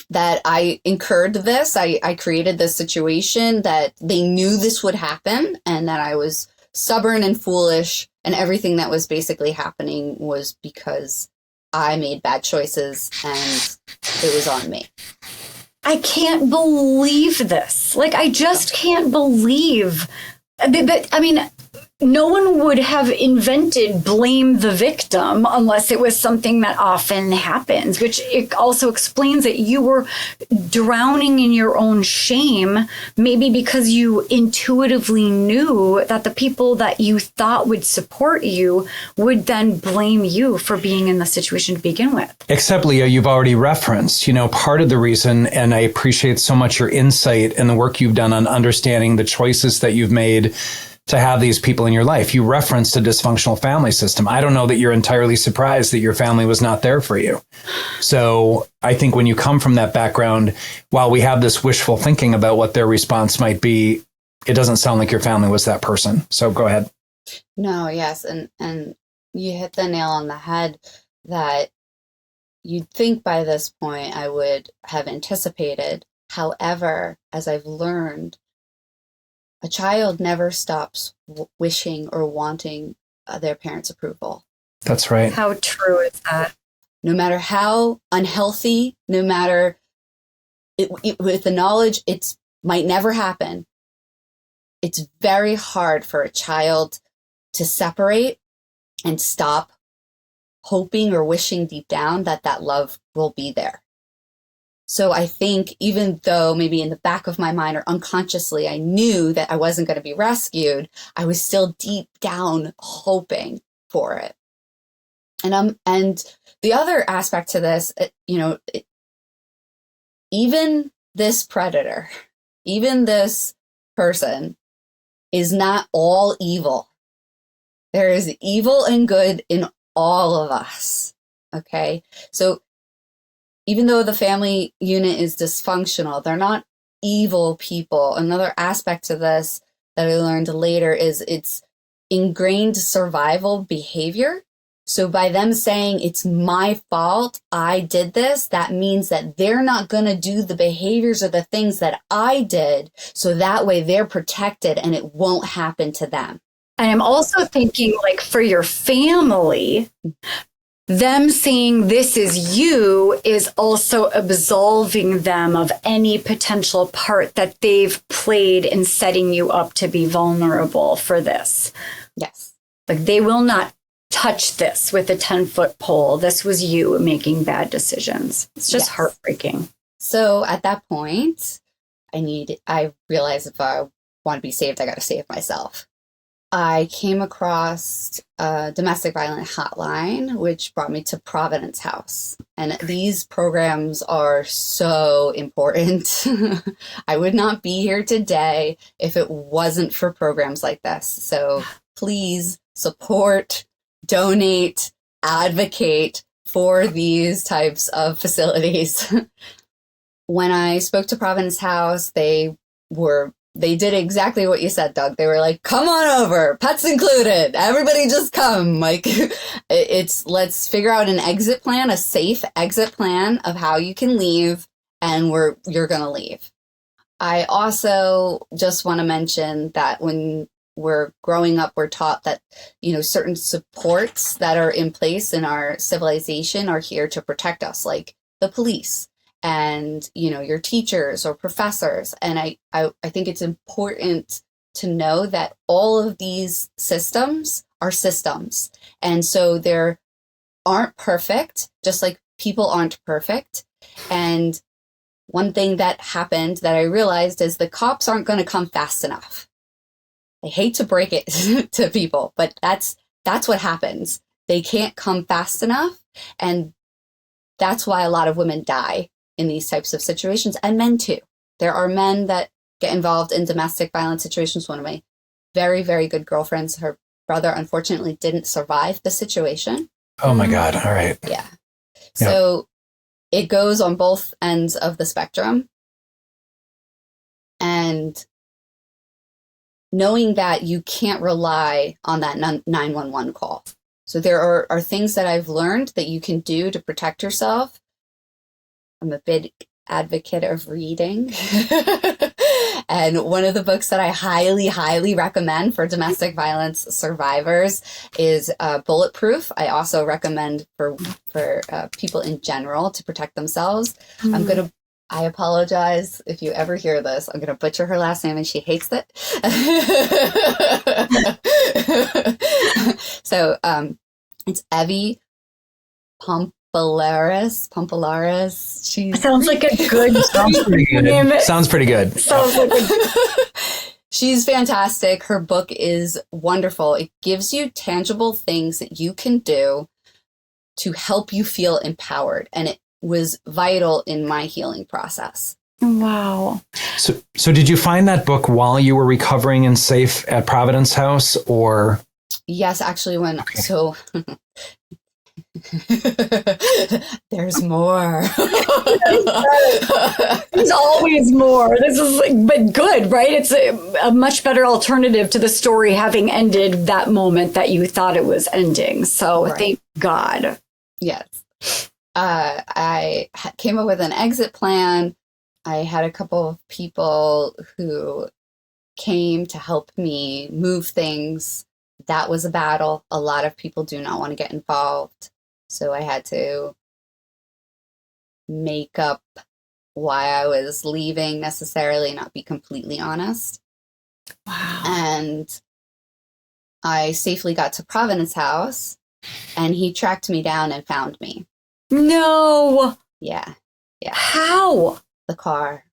that I incurred this. I created this situation, that they knew this would happen, and that I was stubborn and foolish. And everything that was basically happening was because I made bad choices and it was on me. I can't believe this. Like, I just can't believe that. I mean, no one would have invented blame the victim unless it was something that often happens, which it also explains that you were drowning in your own shame, maybe because you intuitively knew that the people that you thought would support you would then blame you for being in the situation to begin with. Except, Leah, you've already referenced, part of the reason, and I appreciate so much your insight and the work you've done on understanding the choices that you've made to have these people in your life. You referenced a dysfunctional family system. I don't know that you're entirely surprised that your family was not there for you. So I think when you come from that background, while we have this wishful thinking about what their response might be, it doesn't sound like your family was that person. So go ahead. No, yes. And you hit the nail on the head that you'd think by this point I would have anticipated. However, as I've learned, a child never stops wishing or wanting their parents' approval. That's right. How true is that? No matter how unhealthy, no matter with the knowledge it might never happen, it's very hard for a child to separate and stop hoping or wishing deep down that love will be there. So I think even though maybe in the back of my mind or unconsciously I knew that I wasn't going to be rescued, I was still deep down hoping for it. And the other aspect to this, even this predator, even this person is not all evil. There is evil and good in all of us. Okay. So even though the family unit is dysfunctional, they're not evil people. Another aspect to this that I learned later is it's ingrained survival behavior. So by them saying it's my fault, I did this, that means that they're not going to do the behaviors or the things that I did. So that way they're protected and it won't happen to them. And I'm also thinking, like, for your family, them saying this is you is also absolving them of any potential part that they've played in setting you up to be vulnerable for this. Yes. Like, they will not touch this with a 10-foot pole. This was you making bad decisions. It's just heartbreaking. So at that point, I realized if I want to be saved, I got to save myself. I came across a domestic violence hotline, which brought me to Providence House. And these programs are so important. I would not be here today if it wasn't for programs like this. So please support, donate, advocate for these types of facilities. When I spoke to Providence House, they did exactly what you said, Doug. They were like, come on over, pets included, everybody just come. Like, let's figure out an exit plan, a safe exit plan of how you can leave, and you're going to leave. I also just want to mention that when we're growing up, we're taught that, certain supports that are in place in our civilization are here to protect us, like the police and, your teachers or professors. And I think it's important to know that all of these systems are systems. And so they aren't perfect, just like people aren't perfect. And one thing that happened that I realized is the cops aren't going to come fast enough. I hate to break it to people, but that's what happens. They can't come fast enough. And that's why a lot of women die in these types of situations, and men too. There are men that get involved in domestic violence situations. One of my very, very good girlfriends, her brother unfortunately didn't survive the situation. Oh my God. All right. Yeah. So it goes on both ends of the spectrum. And knowing that you can't rely on that 911 call. So there are things that I've learned that you can do to protect yourself. I'm a big advocate of reading. And one of the books that I highly, highly recommend for domestic violence survivors is Bulletproof. I also recommend for people in general to protect themselves. Mm-hmm. I apologize if you ever hear this. I'm going to butcher her last name and she hates it. So it's Evie Pompalaris. She sounds like a good sounds pretty good. Sounds pretty good. Sounds like She's fantastic. Her book is wonderful. It gives you tangible things that you can do to help you feel empowered. And it was vital in my healing process. Wow. So did you find that book while you were recovering and safe at Providence House, or? Yes, actually, so there's more. There's always more. This is, but good, right? It's a much better alternative to the story having ended that moment that you thought it was ending. So right. Thank God. Yes. I came up with an exit plan. I had a couple of people who came to help me move things. That was a battle. A lot of people do not want to get involved. So I had to make up why I was leaving necessarily, not be completely honest. Wow. And I safely got to Providence House, and he tracked me down and found me. No. Yeah. How? The car.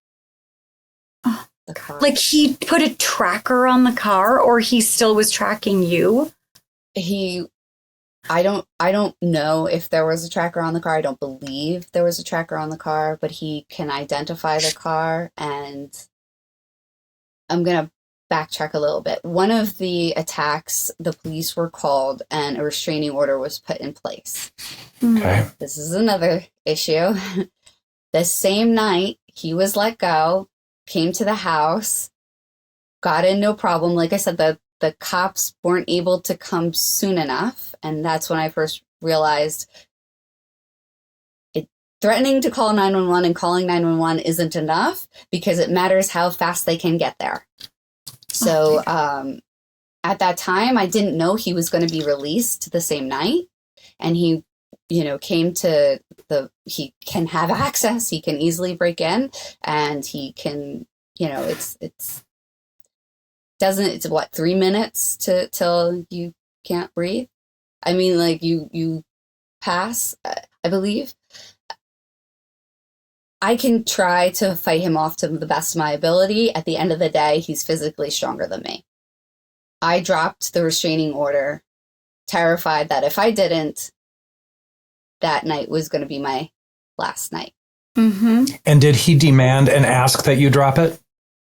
The car. Like he put a tracker on the car, or he still was tracking you? I don't know if there was a tracker on the car. I don't believe there was a tracker on the car, but he can identify the car. And I'm going to backtrack a little bit. One of the attacks, the police were called and a restraining order was put in place. Okay. This is another issue. The same night he was let go, came to the house, got in no problem. Like I said, the cops weren't able to come soon enough. And that's when I first realized threatening to call 911 and calling 911 isn't enough because it matters how fast they can get there. So at that time, I didn't know he was going to be released the same night. And he, came to he can have access. He can easily break in, and he can, it's 3 minutes till you can't breathe. I mean, like you pass, I believe. I can try to fight him off to the best of my ability. At the end of the day, he's physically stronger than me. I dropped the restraining order, terrified that if I didn't, that night was going to be my last night. Mm-hmm. And did he demand and ask that you drop it?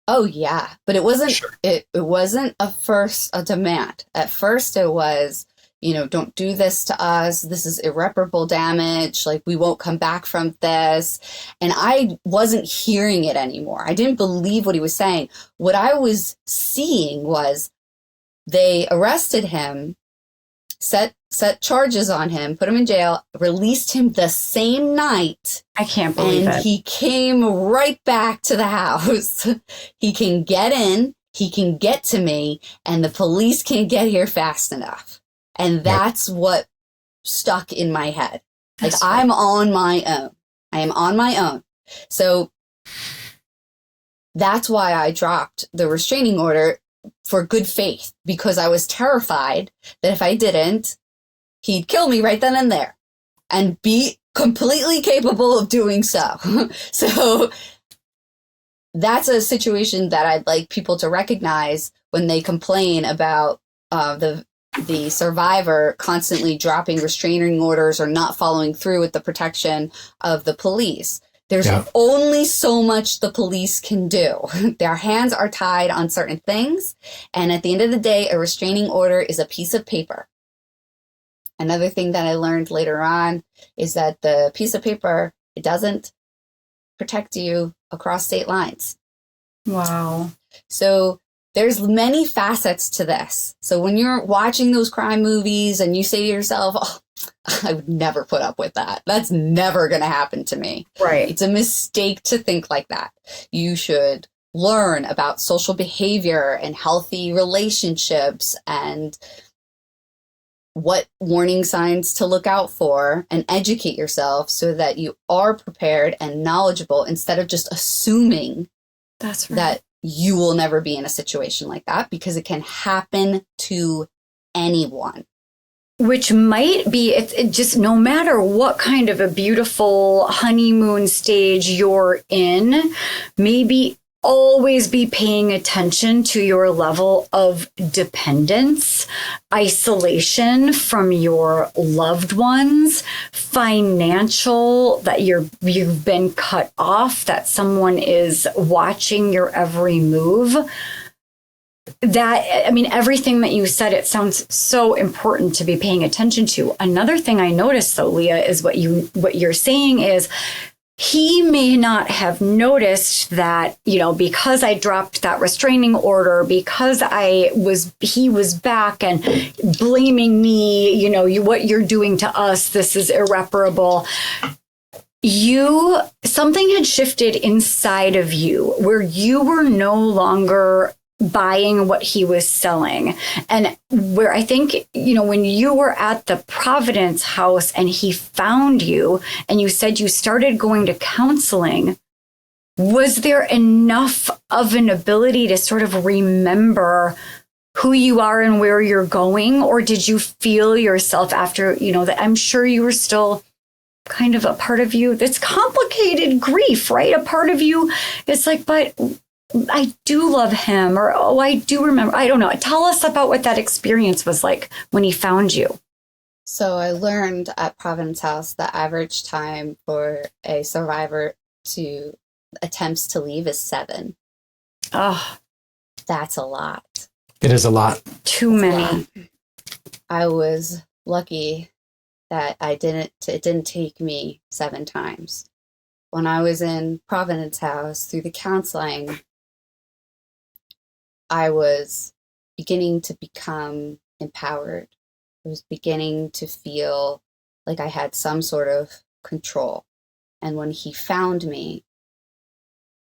Oh yeah, but it wasn't. Sure. It wasn't a demand. At first, it was, don't do this to us. This is irreparable damage. Like, we won't come back from this. And I wasn't hearing it anymore. I didn't believe what he was saying. What I was seeing was they arrested him, set charges on him, put him in jail, released him the same night. I can't believe and it. He came right back to the house. He can get in, he can get to me, and the police can get here fast enough. And that's what stuck in my head. Like, I'm on my own. I am on my own. So that's why I dropped the restraining order for good faith, because I was terrified that if I didn't, he'd kill me right then and there and be completely capable of doing so. So that's a situation that I'd like people to recognize when they complain about the survivor constantly dropping restraining orders or not following through with the protection of the police. There's only so much the police can do. Their hands are tied on certain things. And at the end of the day, a restraining order is a piece of paper. Another thing that I learned later on is that the piece of paper, it doesn't protect you across state lines. Wow. So there's many facets to this. So when you're watching those crime movies and you say to yourself, oh, I would never put up with that. That's never going to happen to me. Right. It's a mistake to think like that. You should learn about social behavior and healthy relationships and what warning signs to look out for and educate yourself so that you are prepared and knowledgeable instead of just assuming That's right. that you will never be in a situation like that, because it can happen to anyone. Which might be, it just no matter what kind of a beautiful honeymoon stage you're in, maybe always be paying attention to your level of dependence, isolation from your loved ones, financial, that you've been cut off, that someone is watching your every move. That, I mean, everything that you said, it sounds so important to be paying attention to. Another thing I noticed, though, Lia, is what you're saying is he may not have noticed that, because I dropped that restraining order, because he was back and blaming me, what you're doing to us, this is irreparable. Something had shifted inside of you where you were no longer buying what he was selling. And where I think, when you were at the Providence house and he found you and you said you started going to counseling, was there enough of an ability to sort of remember who you are and where you're going? Or did you feel yourself after, that I'm sure you were still kind of a part of you that's complicated grief, right? A part of you, it's like, but I do love him, or, oh, I do remember. I don't know. Tell us about what that experience was like when he found you. So I learned at Providence House the average time for a survivor to attempts to leave is 7. Oh, that's a lot. It is a lot. Too many. I was lucky that it didn't take me 7 times. When I was in Providence House through the counseling, I was beginning to become empowered. I was beginning to feel like I had some sort of control. And when he found me,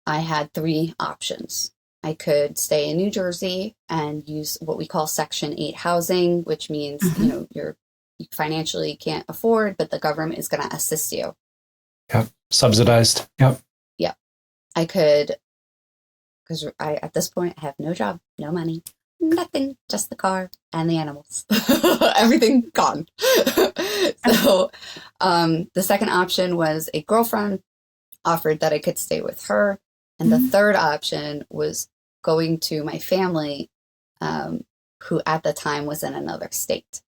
I had 3 options. I could stay in New Jersey and use what we call Section 8 housing, which means, you financially can't afford, but the government is going to assist you. Yep. Subsidized. Yep. Yep. I could, because at this point, I have no job, no money, nothing, just the car and the animals. Everything gone. So the second option was a girlfriend offered that I could stay with her. And the third option was going to my family, who at the time was in another state.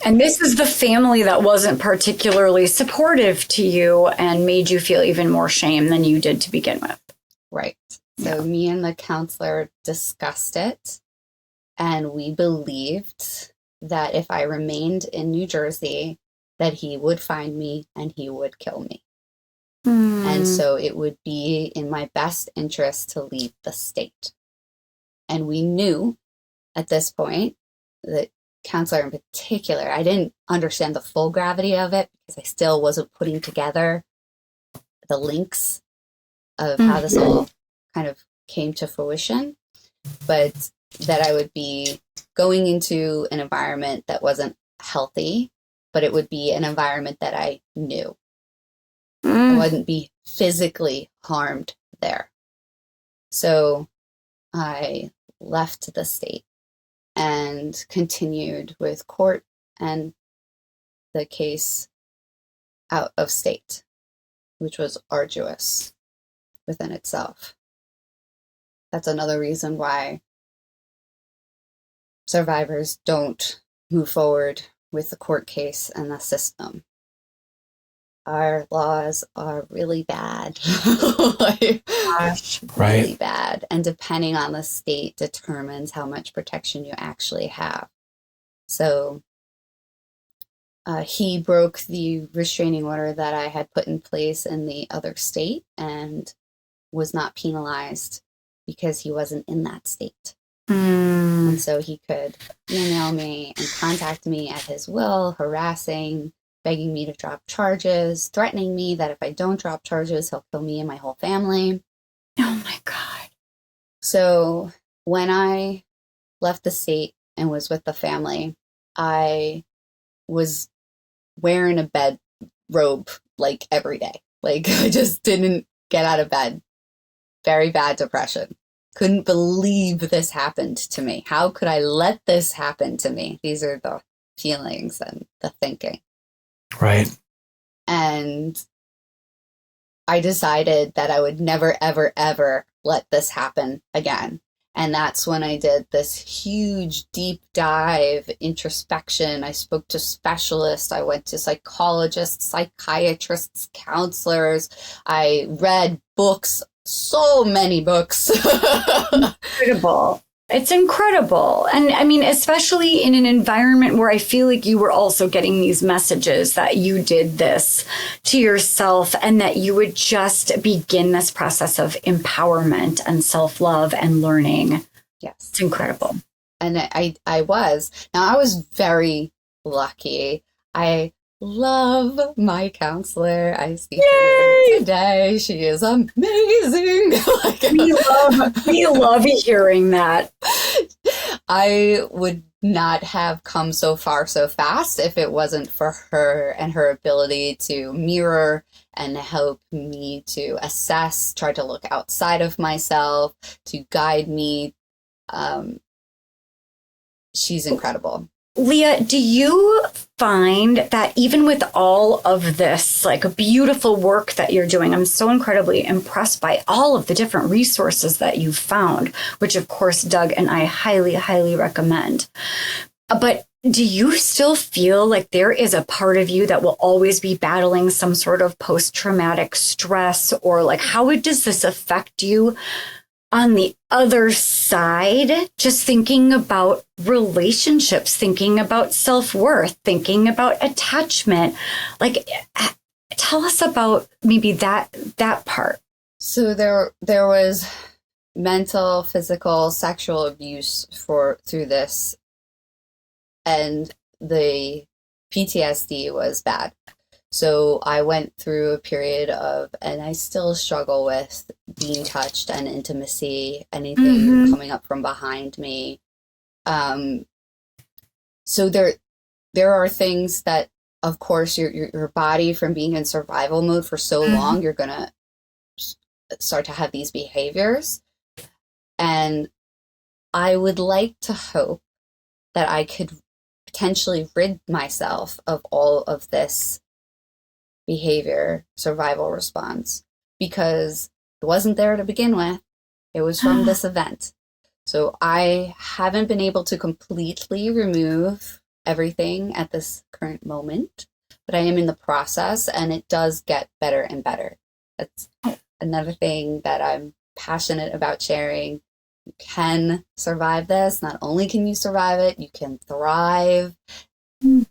And this is the family that wasn't particularly supportive to you and made you feel even more shame than you did to begin with. Right. So me and the counselor discussed it, and we believed that if I remained in New Jersey, that he would find me and he would kill me. And so it would be in my best interest to leave the state. And we knew at this point, the counselor in particular, I didn't understand the full gravity of it because I still wasn't putting together the links of how this all kind of came to fruition, but that I would be going into an environment that wasn't healthy, but it would be an environment that I knew. I wouldn't be physically harmed there. So I left the state and continued with court and the case out of state, which was arduous within itself. That's another reason why survivors don't move forward with the court case and the system. Our laws are really bad. Really bad. And depending on the state determines how much protection you actually have. So he broke the restraining order that I had put in place in the other state and was not penalized because he wasn't in that state. And so he could email me and contact me at his will, harassing, begging me to drop charges, threatening me that if I don't drop charges, he'll kill me and my whole family. Oh my God. So when I left the state and was with the family, I was wearing a bed robe like every day. Like I just didn't get out of bed. Very bad depression. Couldn't believe this happened to me. How could I let this happen to me? These are the feelings and the thinking. Right. And I decided that I would never, ever, ever let this happen again. And that's when I did this huge deep dive introspection. I spoke to specialists. I went to psychologists, psychiatrists, counselors. I read books, so many books. Incredible. It's incredible. And I mean, especially in an environment where I feel like you were also getting these messages that you did this to yourself and that you would just begin this process of empowerment and self-love and learning. Yes. It's incredible. And I was. Now, I was very lucky. I love my counselor. I see her today. She is amazing. We love hearing that. I would not have come so far so fast if it wasn't for her and her ability to mirror and help me to assess, try to look outside of myself, to guide me. She's incredible. Lia, do you find that even with all of this, like beautiful work that you're doing, I'm so incredibly impressed by all of the different resources that you've found, which of course, Doug and I highly, highly recommend. But do you still feel like there is a part of you that will always be battling some sort of post-traumatic stress, or like how does this affect you on the other side, just thinking about relationships, thinking about self-worth, thinking about attachment? Like, tell us about maybe that part. So there was mental, physical, sexual abuse through this, and the PTSD was bad. So I went through a period of, and I still struggle with being touched and intimacy, anything coming up from behind me. So there are things that, of course, your body, from being in survival mode for so long, you're going to start to have these behaviors. And I would like to hope that I could potentially rid myself of all of this behavior, survival response, because it wasn't there to begin with. It was from this event. So I haven't been able to completely remove everything at this current moment, but I am in the process, and it does get better and better. That's another thing that I'm passionate about sharing. You can survive this. Not only can you survive it, you can thrive.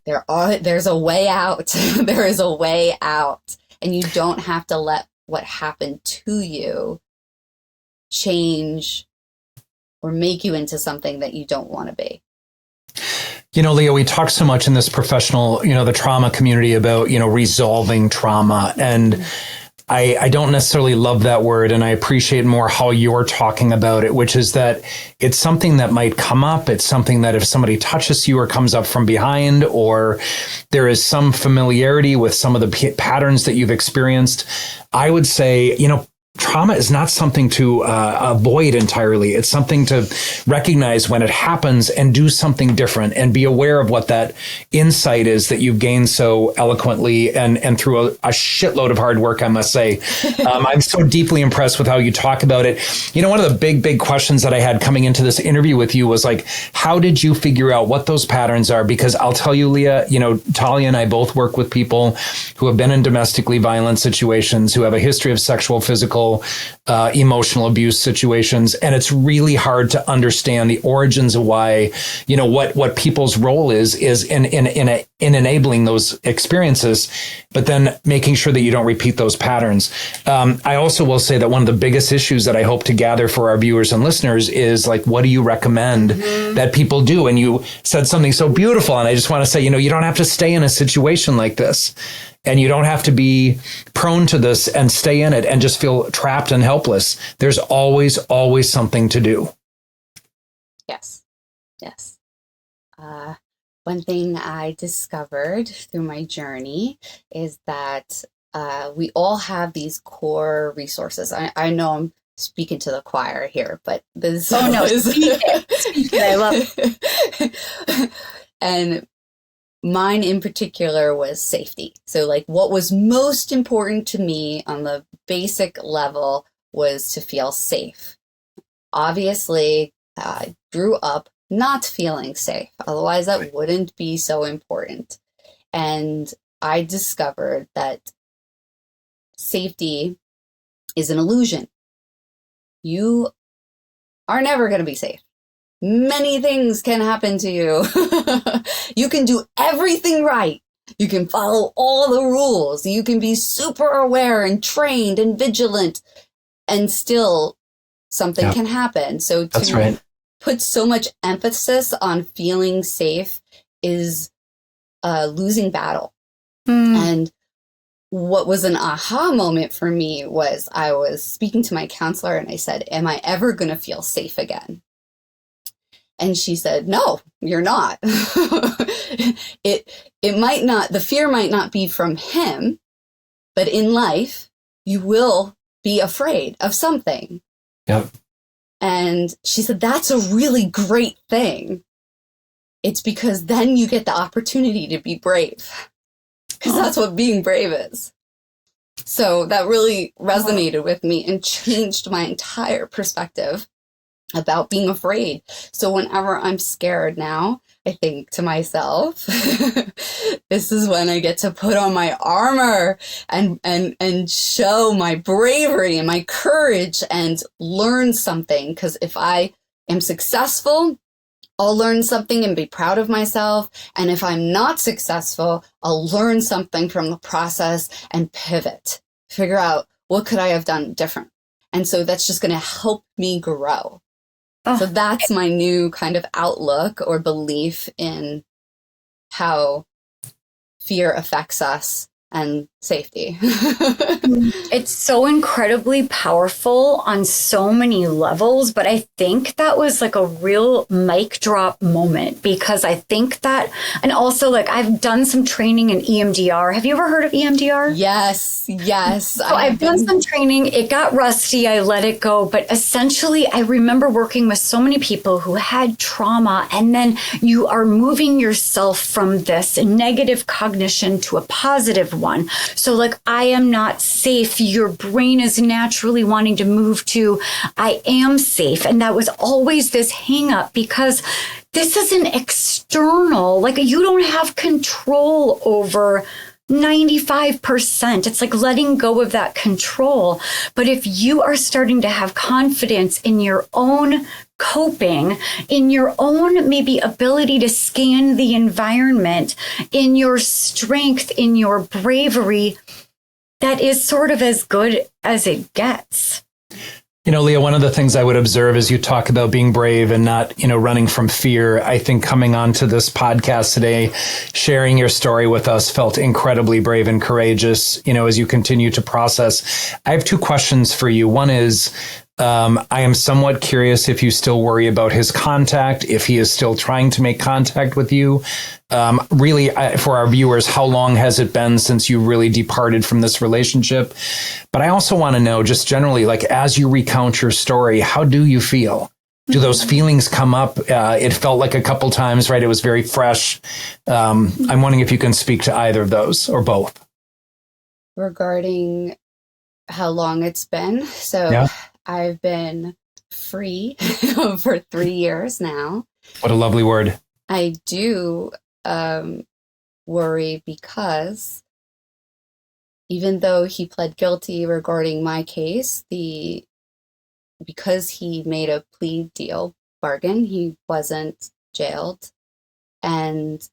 There's a way out. There is a way out. And you don't have to let what happened to you change or make you into something that you don't want to be. You know, Lia, we talk so much in this professional, the trauma community about, resolving trauma. And I don't necessarily love that word, and I appreciate more how you're talking about it, which is that it's something that might come up. It's something that if somebody touches you or comes up from behind, or there is some familiarity with some of the patterns that you've experienced, I would say, trauma is not something to avoid entirely. It's something to recognize when it happens and do something different, and be aware of what that insight is that you've gained so eloquently and through a shitload of hard work, I must say. I'm so deeply impressed with how you talk about it. One of the big questions that I had coming into this interview with you was like, how did you figure out what those patterns are? Because I'll tell you, Lia, Talia and I both work with people who have been in domestically violent situations, who have a history of sexual, physical, emotional abuse situations. And it's really hard to understand the origins of why, what people's role is in enabling those experiences, but then making sure that you don't repeat those patterns. I also will say that one of the biggest issues that I hope to gather for our viewers and listeners is like, what do you recommend that people do? And you said something so beautiful. And I just want to say, you don't have to stay in a situation like this. And you don't have to be prone to this and stay in it and just feel trapped and helpless. There's always something to do. Yes. One thing I discovered through my journey is that we all have these core resources. I know I'm speaking to the choir here, but this speak it. I love it. And mine in particular was safety. So like what was most important to me on the basic level was to feel safe. Obviously, I grew up not feeling safe. Otherwise, that wouldn't be so important. And I discovered that safety is an illusion. You are never going to be safe. Many things can happen to you. You can do everything right. You can follow all the rules. You can be super aware and trained and vigilant, and still something can happen. So to put so much emphasis on feeling safe is a losing battle. And what was an aha moment for me was I was speaking to my counselor and I said, am I ever going to feel safe again? And she said, no, you're not. It might not, the fear might not be from him, but in life, you will be afraid of something. Yep. And she said, that's a really great thing. It's because then you get the opportunity to be brave. Because that's what being brave is. So that really resonated with me and changed my entire perspective about being afraid. So whenever I'm scared now, I think to myself, this is when I get to put on my armor and show my bravery and my courage and learn something. Because if I am successful, I'll learn something and be proud of myself. And if I'm not successful, I'll learn something from the process and pivot, figure out what could I have done different. And so that's just going to help me grow. So that's my new kind of outlook or belief in how fear affects us and safety. It's so incredibly powerful on so many levels, but I think that was like a real mic drop moment, because I think that, and also like I've done some training in EMDR. Have you ever heard of EMDR? Yes. So I've done some training. It got rusty. I let it go. But essentially, I remember working with so many people who had trauma, and then you are moving yourself from this negative cognition to a positive one. So like, I am not safe. Your brain is naturally wanting to move to, I am safe. And that was always this hang up, because this is an external, like you don't have control over 95%. It's like letting go of that control. But if you are starting to have confidence in your own coping, in your own maybe ability to scan the environment, in your strength, in your bravery, that is sort of as good as it gets. You know, Lia, one of the things I would observe as you talk about being brave and not, running from fear, I think coming onto this podcast today, sharing your story with us felt incredibly brave and courageous, as you continue to process. I have two questions for you. One is, I am somewhat curious if you still worry about his contact, if he is still trying to make contact with you. Really, for our viewers, how long has it been since you really departed from this relationship? But I also want to know, just generally, like as you recount your story, how do you feel? Do those feelings come up? It felt like a couple times, right? It was very fresh. I'm wondering if you can speak to either of those or both. Regarding how long it's been. So yeah. I've been free for 3 years now. What a lovely word. I do worry because even though he pled guilty regarding my case, because he made a plea deal bargain, he wasn't jailed. And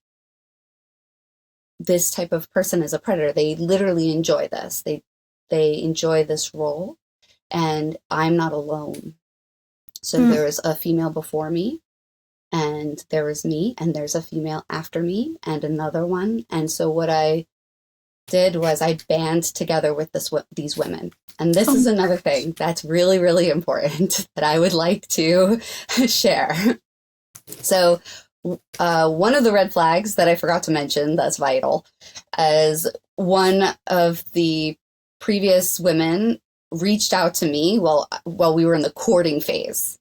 this type of person is a predator. They literally enjoy this. They enjoy this role. And I'm not alone. So there was a female before me, and there was me, and there's a female after me, and another one. And so what I did was I band together with these women. And this is another thing that's really, really important that I would like to share. So one of the red flags that I forgot to mention that's vital is one of the previous women reached out to me while we were in the courting phase.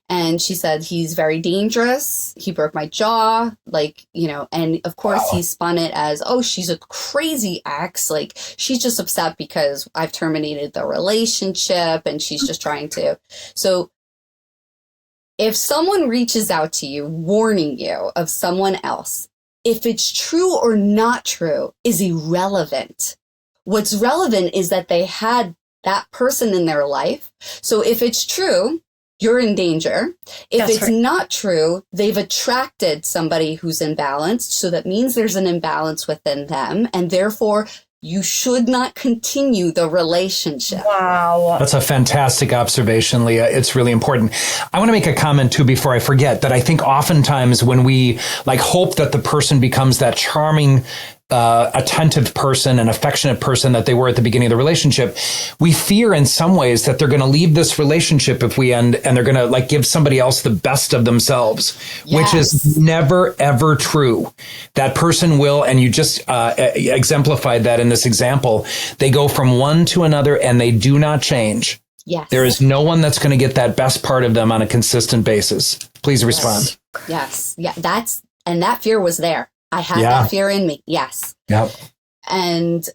And she said, he's very dangerous. He broke my jaw, and of course he spun it as, oh, she's a crazy ex. Like, she's just upset because I've terminated the relationship and she's just trying to. So if someone reaches out to you, warning you of someone else, if it's true or not true is irrelevant. What's relevant is that they had that person in their life. So if it's true, you're in danger. If That's it's right. not true, they've attracted somebody who's imbalanced. So that means there's an imbalance within them. And therefore, you should not continue the relationship. Wow. That's a fantastic observation, Lia. It's really important. I want to make a comment too before I forget that I think oftentimes when we hope that the person becomes that charming, attentive person, an affectionate person that they were at the beginning of the relationship, we fear in some ways that they're going to leave this relationship if we end, and they're going to give somebody else the best of themselves, Yes. which is never, ever true. That person will, and you just exemplified that in this example, they go from one to another and they do not change. Yes. There is no one that's going to get that best part of them on a consistent basis. Please respond. Yes. Yeah. That fear was there. I had Yeah. that fear in me. Yes. Yep. And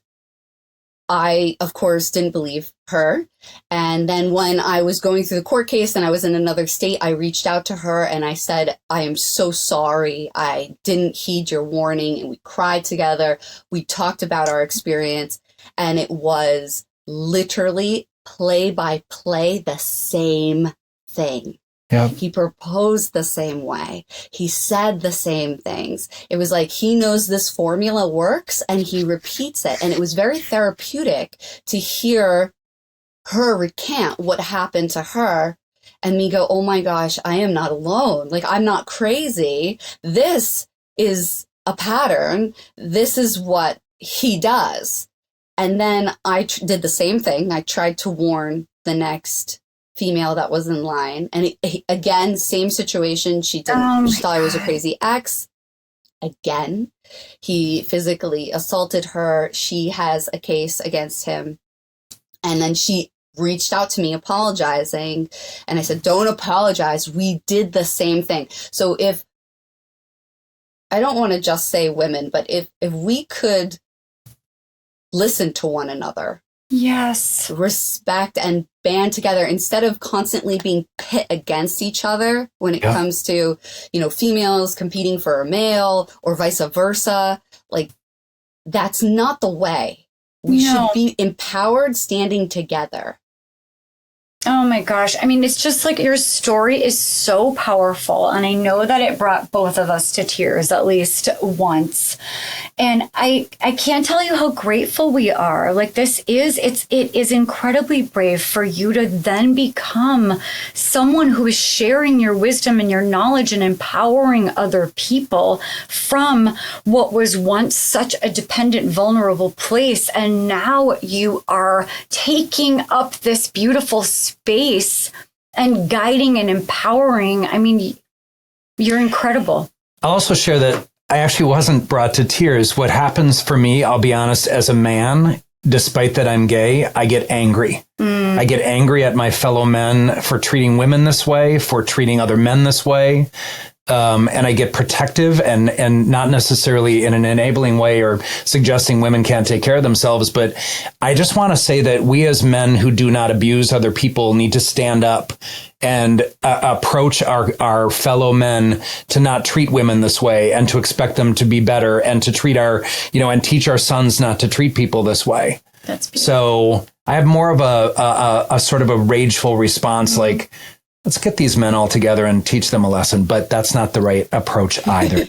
I, of course, didn't believe her. And then when I was going through the court case and I was in another state, I reached out to her and I said, I am so sorry. I didn't heed your warning. And we cried together. We talked about our experience. And it was literally play by play the same thing. Yeah. He proposed the same way. He said the same things. It was like he knows this formula works and he repeats it. And it was very therapeutic to hear her recant what happened to her and me go, oh my gosh, I am not alone. Like, I'm not crazy. This is a pattern. This is what he does. And then I did the same thing. I tried to warn the next female that was in line. And again, same situation. She didn't. She thought I was a crazy ex. Again, he physically assaulted her. She has a case against him. And then she reached out to me apologizing. And I said, don't apologize. We did the same thing. So if, I don't want to just say women, but if we could listen to one another. Yes. Respect and band together instead of constantly being pit against each other when it comes to, females competing for a male or vice versa. Like, that's not the way. We should be empowered standing together. Oh my gosh. I mean, it's just like your story is so powerful. And I know that it brought both of us to tears at least once. And I can't tell you how grateful we are. Like it is incredibly brave for you to then become someone who is sharing your wisdom and your knowledge and empowering other people from what was once such a dependent, vulnerable place. And now you are taking up this beautiful space and guiding and empowering. I mean, you're incredible. I'll also share that I actually wasn't brought to tears. What happens for me, I'll be honest, as a man, despite that I'm gay, I get angry. I get angry at my fellow men for treating women this way, for treating other men this way. And I get protective and not necessarily in an enabling way or suggesting women can't take care of themselves. But I just want to say that we as men who do not abuse other people need to stand up and approach our fellow men to not treat women this way and to expect them to be better and to treat and teach our sons not to treat people this way. That's beautiful. So I have more of a sort of a rageful response, like, let's get these men all together and teach them a lesson. But that's not the right approach either.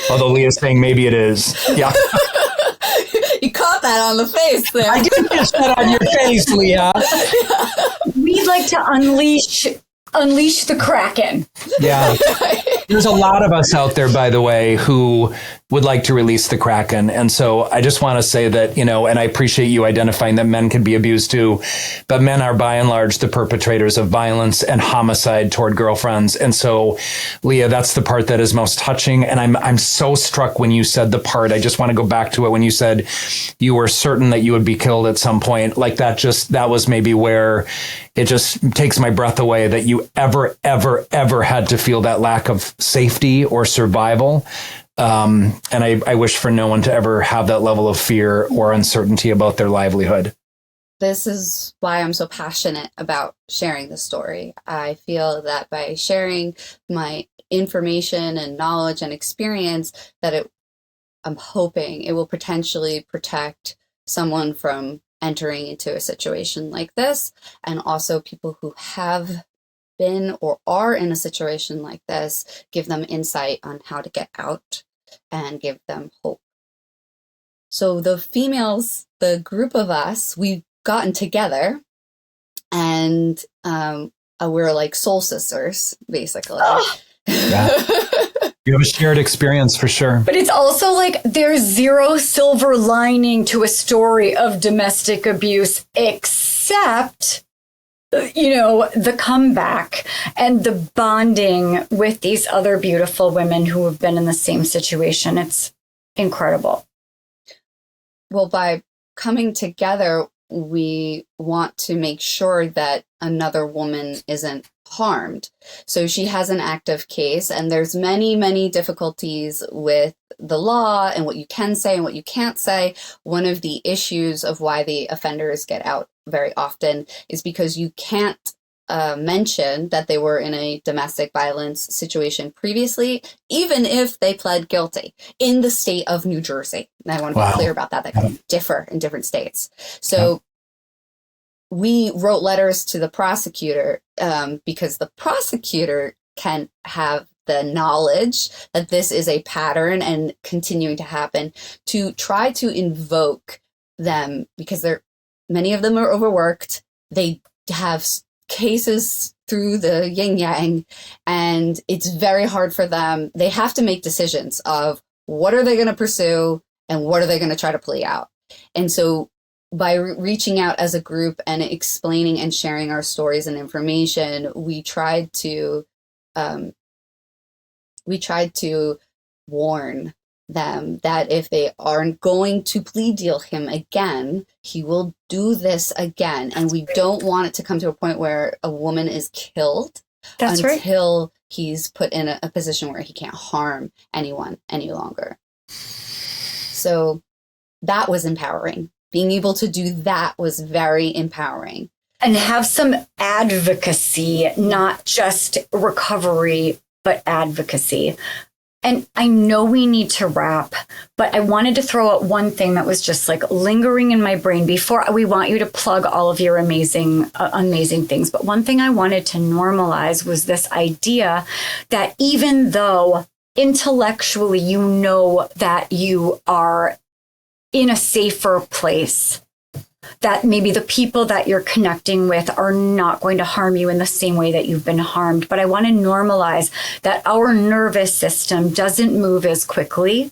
Although Leah's saying maybe it is. Yeah. You caught that on the face there. I did catch that on your face, Leah. We'd like to unleash the Kraken. Yeah. There's a lot of us out there, by the way, who would like to release the Kraken. And so I just want to say that, and I appreciate you identifying that men can be abused too, but men are by and large the perpetrators of violence and homicide toward girlfriends. And so, Leah, that's the part that is most touching. And I'm so struck when you said the part, I just want to go back to it, when you said you were certain that you would be killed at some point. Like that was maybe where it just takes my breath away that you ever had to feel that lack of safety or survival. And I wish for no one to ever have that level of fear or uncertainty about their livelihood. This is why I'm so passionate about sharing the story. I feel that by sharing my information and knowledge and experience, that I'm hoping it will potentially protect someone from entering into a situation like this, and also people who have been or are in a situation like this, give them insight on how to get out and give them hope. So the females, the group of us, we've gotten together and we're like soul sisters, basically. Oh. Yeah. You have a shared experience for sure. But it's also like there's zero silver lining to a story of domestic abuse except the comeback and the bonding with these other beautiful women who have been in the same situation. It's incredible. Well, by coming together, we want to make sure that another woman isn't harmed. So she has an active case, and there's many, many difficulties with the law and what you can say and what you can't say. One of the issues of why the offenders get out very often is because you can't mention that they were in a domestic violence situation previously, even if they pled guilty in the state of New Jersey. And I want to be clear about that. That can differ in different states. So we wrote letters to the prosecutor because the prosecutor can have the knowledge that this is a pattern and continuing to happen, to try to invoke them, because many of them are overworked. They have cases through the yin yang, and it's very hard for them. They have to make decisions of what are they going to pursue and what are they going to try to play out. And so by reaching out as a group and explaining and sharing our stories and information, we tried to warn them that if they aren't going to plea deal him again, he will do this again. And we don't want it to come to a point where a woman is killed. That's right. Until he's put in a position where he can't harm anyone any longer. So that was empowering. Being able to do that was very empowering. And have some advocacy, not just recovery, but advocacy. And I know we need to wrap, but I wanted to throw out one thing that was just like lingering in my brain before. We want you to plug all of your amazing things. But one thing I wanted to normalize was this idea that even though intellectually you know that you are in a safer place, that maybe the people that you're connecting with are not going to harm you in the same way that you've been harmed. But I want to normalize that our nervous system doesn't move as quickly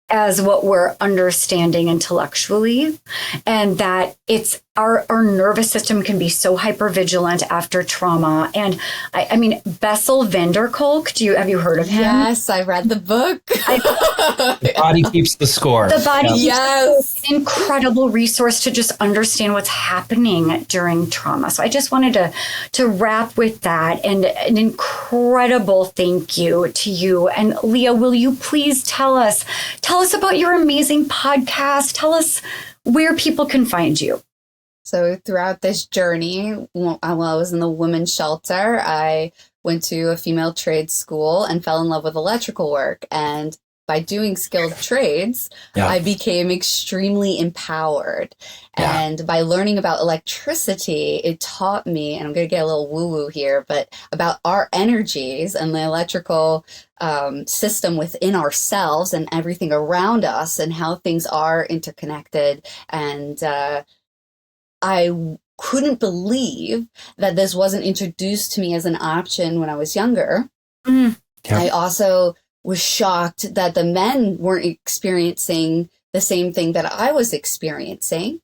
as what we're understanding intellectually, and that it's our nervous system can be so hypervigilant after trauma. And I mean, Bessel van der Kolk, have you heard of him? Yes, I read the book. The body keeps the score. The body keeps Yes. an incredible resource to just understand what's happening during trauma. So I just wanted to wrap with that, and an incredible thank you to you. And Lia, will you please tell us about your amazing podcast? Tell us where people can find you. So throughout this journey, while I was in the women's shelter, I went to a female trade school and fell in love with electrical work. And by doing skilled trades, I became extremely empowered. Yeah. And by learning about electricity, it taught me, and I'm going to get a little woo-woo here, but about our energies and the electrical system within ourselves and everything around us and how things are interconnected. And I couldn't believe that this wasn't introduced to me as an option when I was younger. Mm. Yeah. I also was shocked that the men weren't experiencing the same thing that I was experiencing.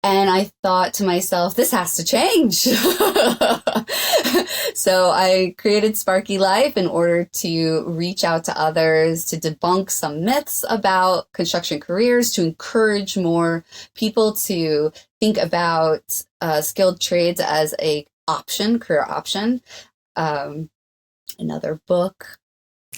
And I thought to myself, this has to change. So I created Sparky Life in order to reach out to others, to debunk some myths about construction careers, to encourage more people to think about skilled trades as a career option. Another book.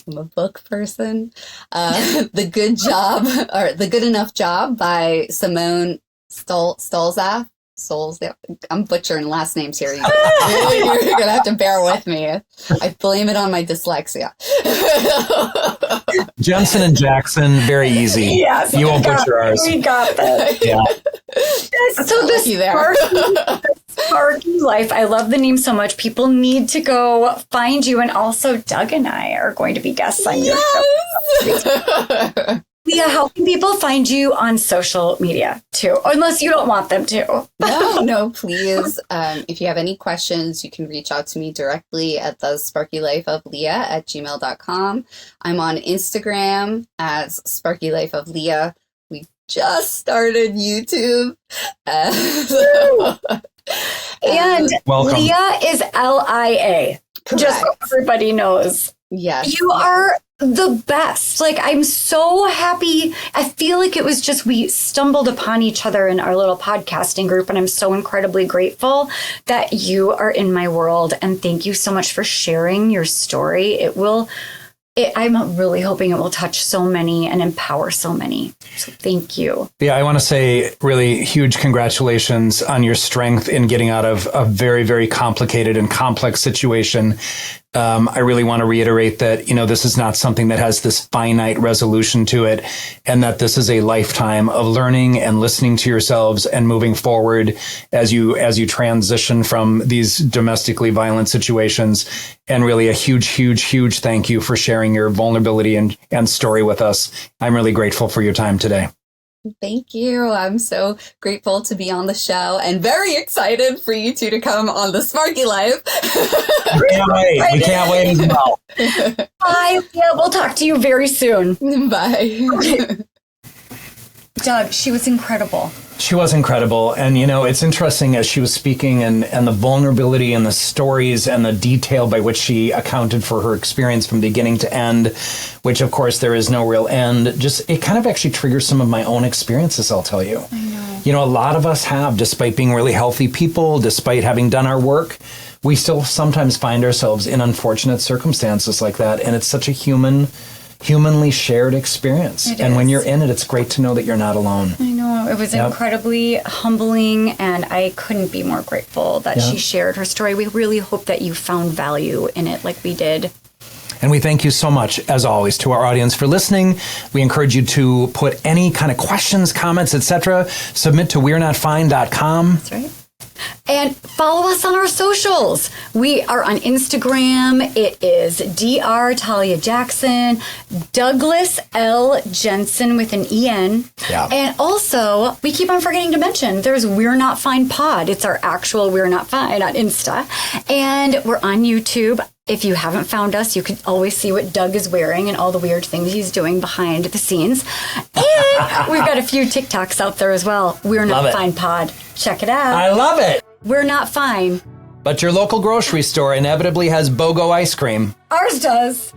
I'm a book person. The Good Enough Job by Simone Stolzaf. I'm butchering last names here. You're going to have to bear with me. I blame it on my dyslexia. Jensen and Jackson, very easy. Yes, you won't butcher ours. We got that. Yeah. So the Sparky Life, I love the name so much. People need to go find you. And also Doug and I are going to be guests on your show. Lia, how can people find you on social media too? Unless you don't want them to. No, please. If you have any questions, you can reach out to me directly at thesparkylifeoflia@gmail.com. I'm on Instagram as Sparky Life of Lia. We just started YouTube. And welcome. Lia is Lia. Correct. Just so everybody knows. Yes. You are the best. Like, I'm so happy. I feel like it was just we stumbled upon each other in our little podcasting group, and I'm so incredibly grateful that you are in my world. And thank you so much for sharing your story. I'm really hoping it will touch so many and empower so many. So thank you. Yeah, I want to say really huge congratulations on your strength in getting out of a very, very complicated and complex situation. I really want to reiterate that, this is not something that has this finite resolution to it, and that this is a lifetime of learning and listening to yourselves and moving forward as you transition from these domestically violent situations. And really a huge, huge, huge thank you for sharing your vulnerability and story with us. I'm really grateful for your time today. Thank you. I'm so grateful to be on the show and very excited for you two to come on the Sparky Life. We can't wait. We can't wait as well. Bye. Yeah, we'll talk to you very soon. Bye. Okay. Doug, she was incredible. She was incredible. And, it's interesting as she was speaking and the vulnerability and the stories and the detail by which she accounted for her experience from beginning to end, which, of course, there is no real end. It kind of actually triggers some of my own experiences, I'll tell you. I know. A lot of us have, despite being really healthy people, despite having done our work, we still sometimes find ourselves in unfortunate circumstances like that. And it's such a humanly shared experience. And when you're in it, it's great to know that you're not alone. I know. It was incredibly humbling, and I couldn't be more grateful that she shared her story. We really hope that you found value in it like we did. And we thank you so much, as always, to our audience for listening. We encourage you to put any kind of questions, comments, etc. Submit to we'renotfine.com. That's right. And follow us on our socials. We are on Instagram. It is Dr. Talia Jackson, Douglas L. Jensen with an E-N. Yeah. And also, we keep on forgetting to mention, there's We're Not Fine Pod. It's our actual We're Not Fine on Insta. And we're on YouTube. If you haven't found us, you can always see what Doug is wearing and all the weird things he's doing behind the scenes. And we've got a few TikToks out there as well. We're Not Fine Pod. Check it out. I love it. We're not fine. But your local grocery store inevitably has BOGO ice cream. Ours does.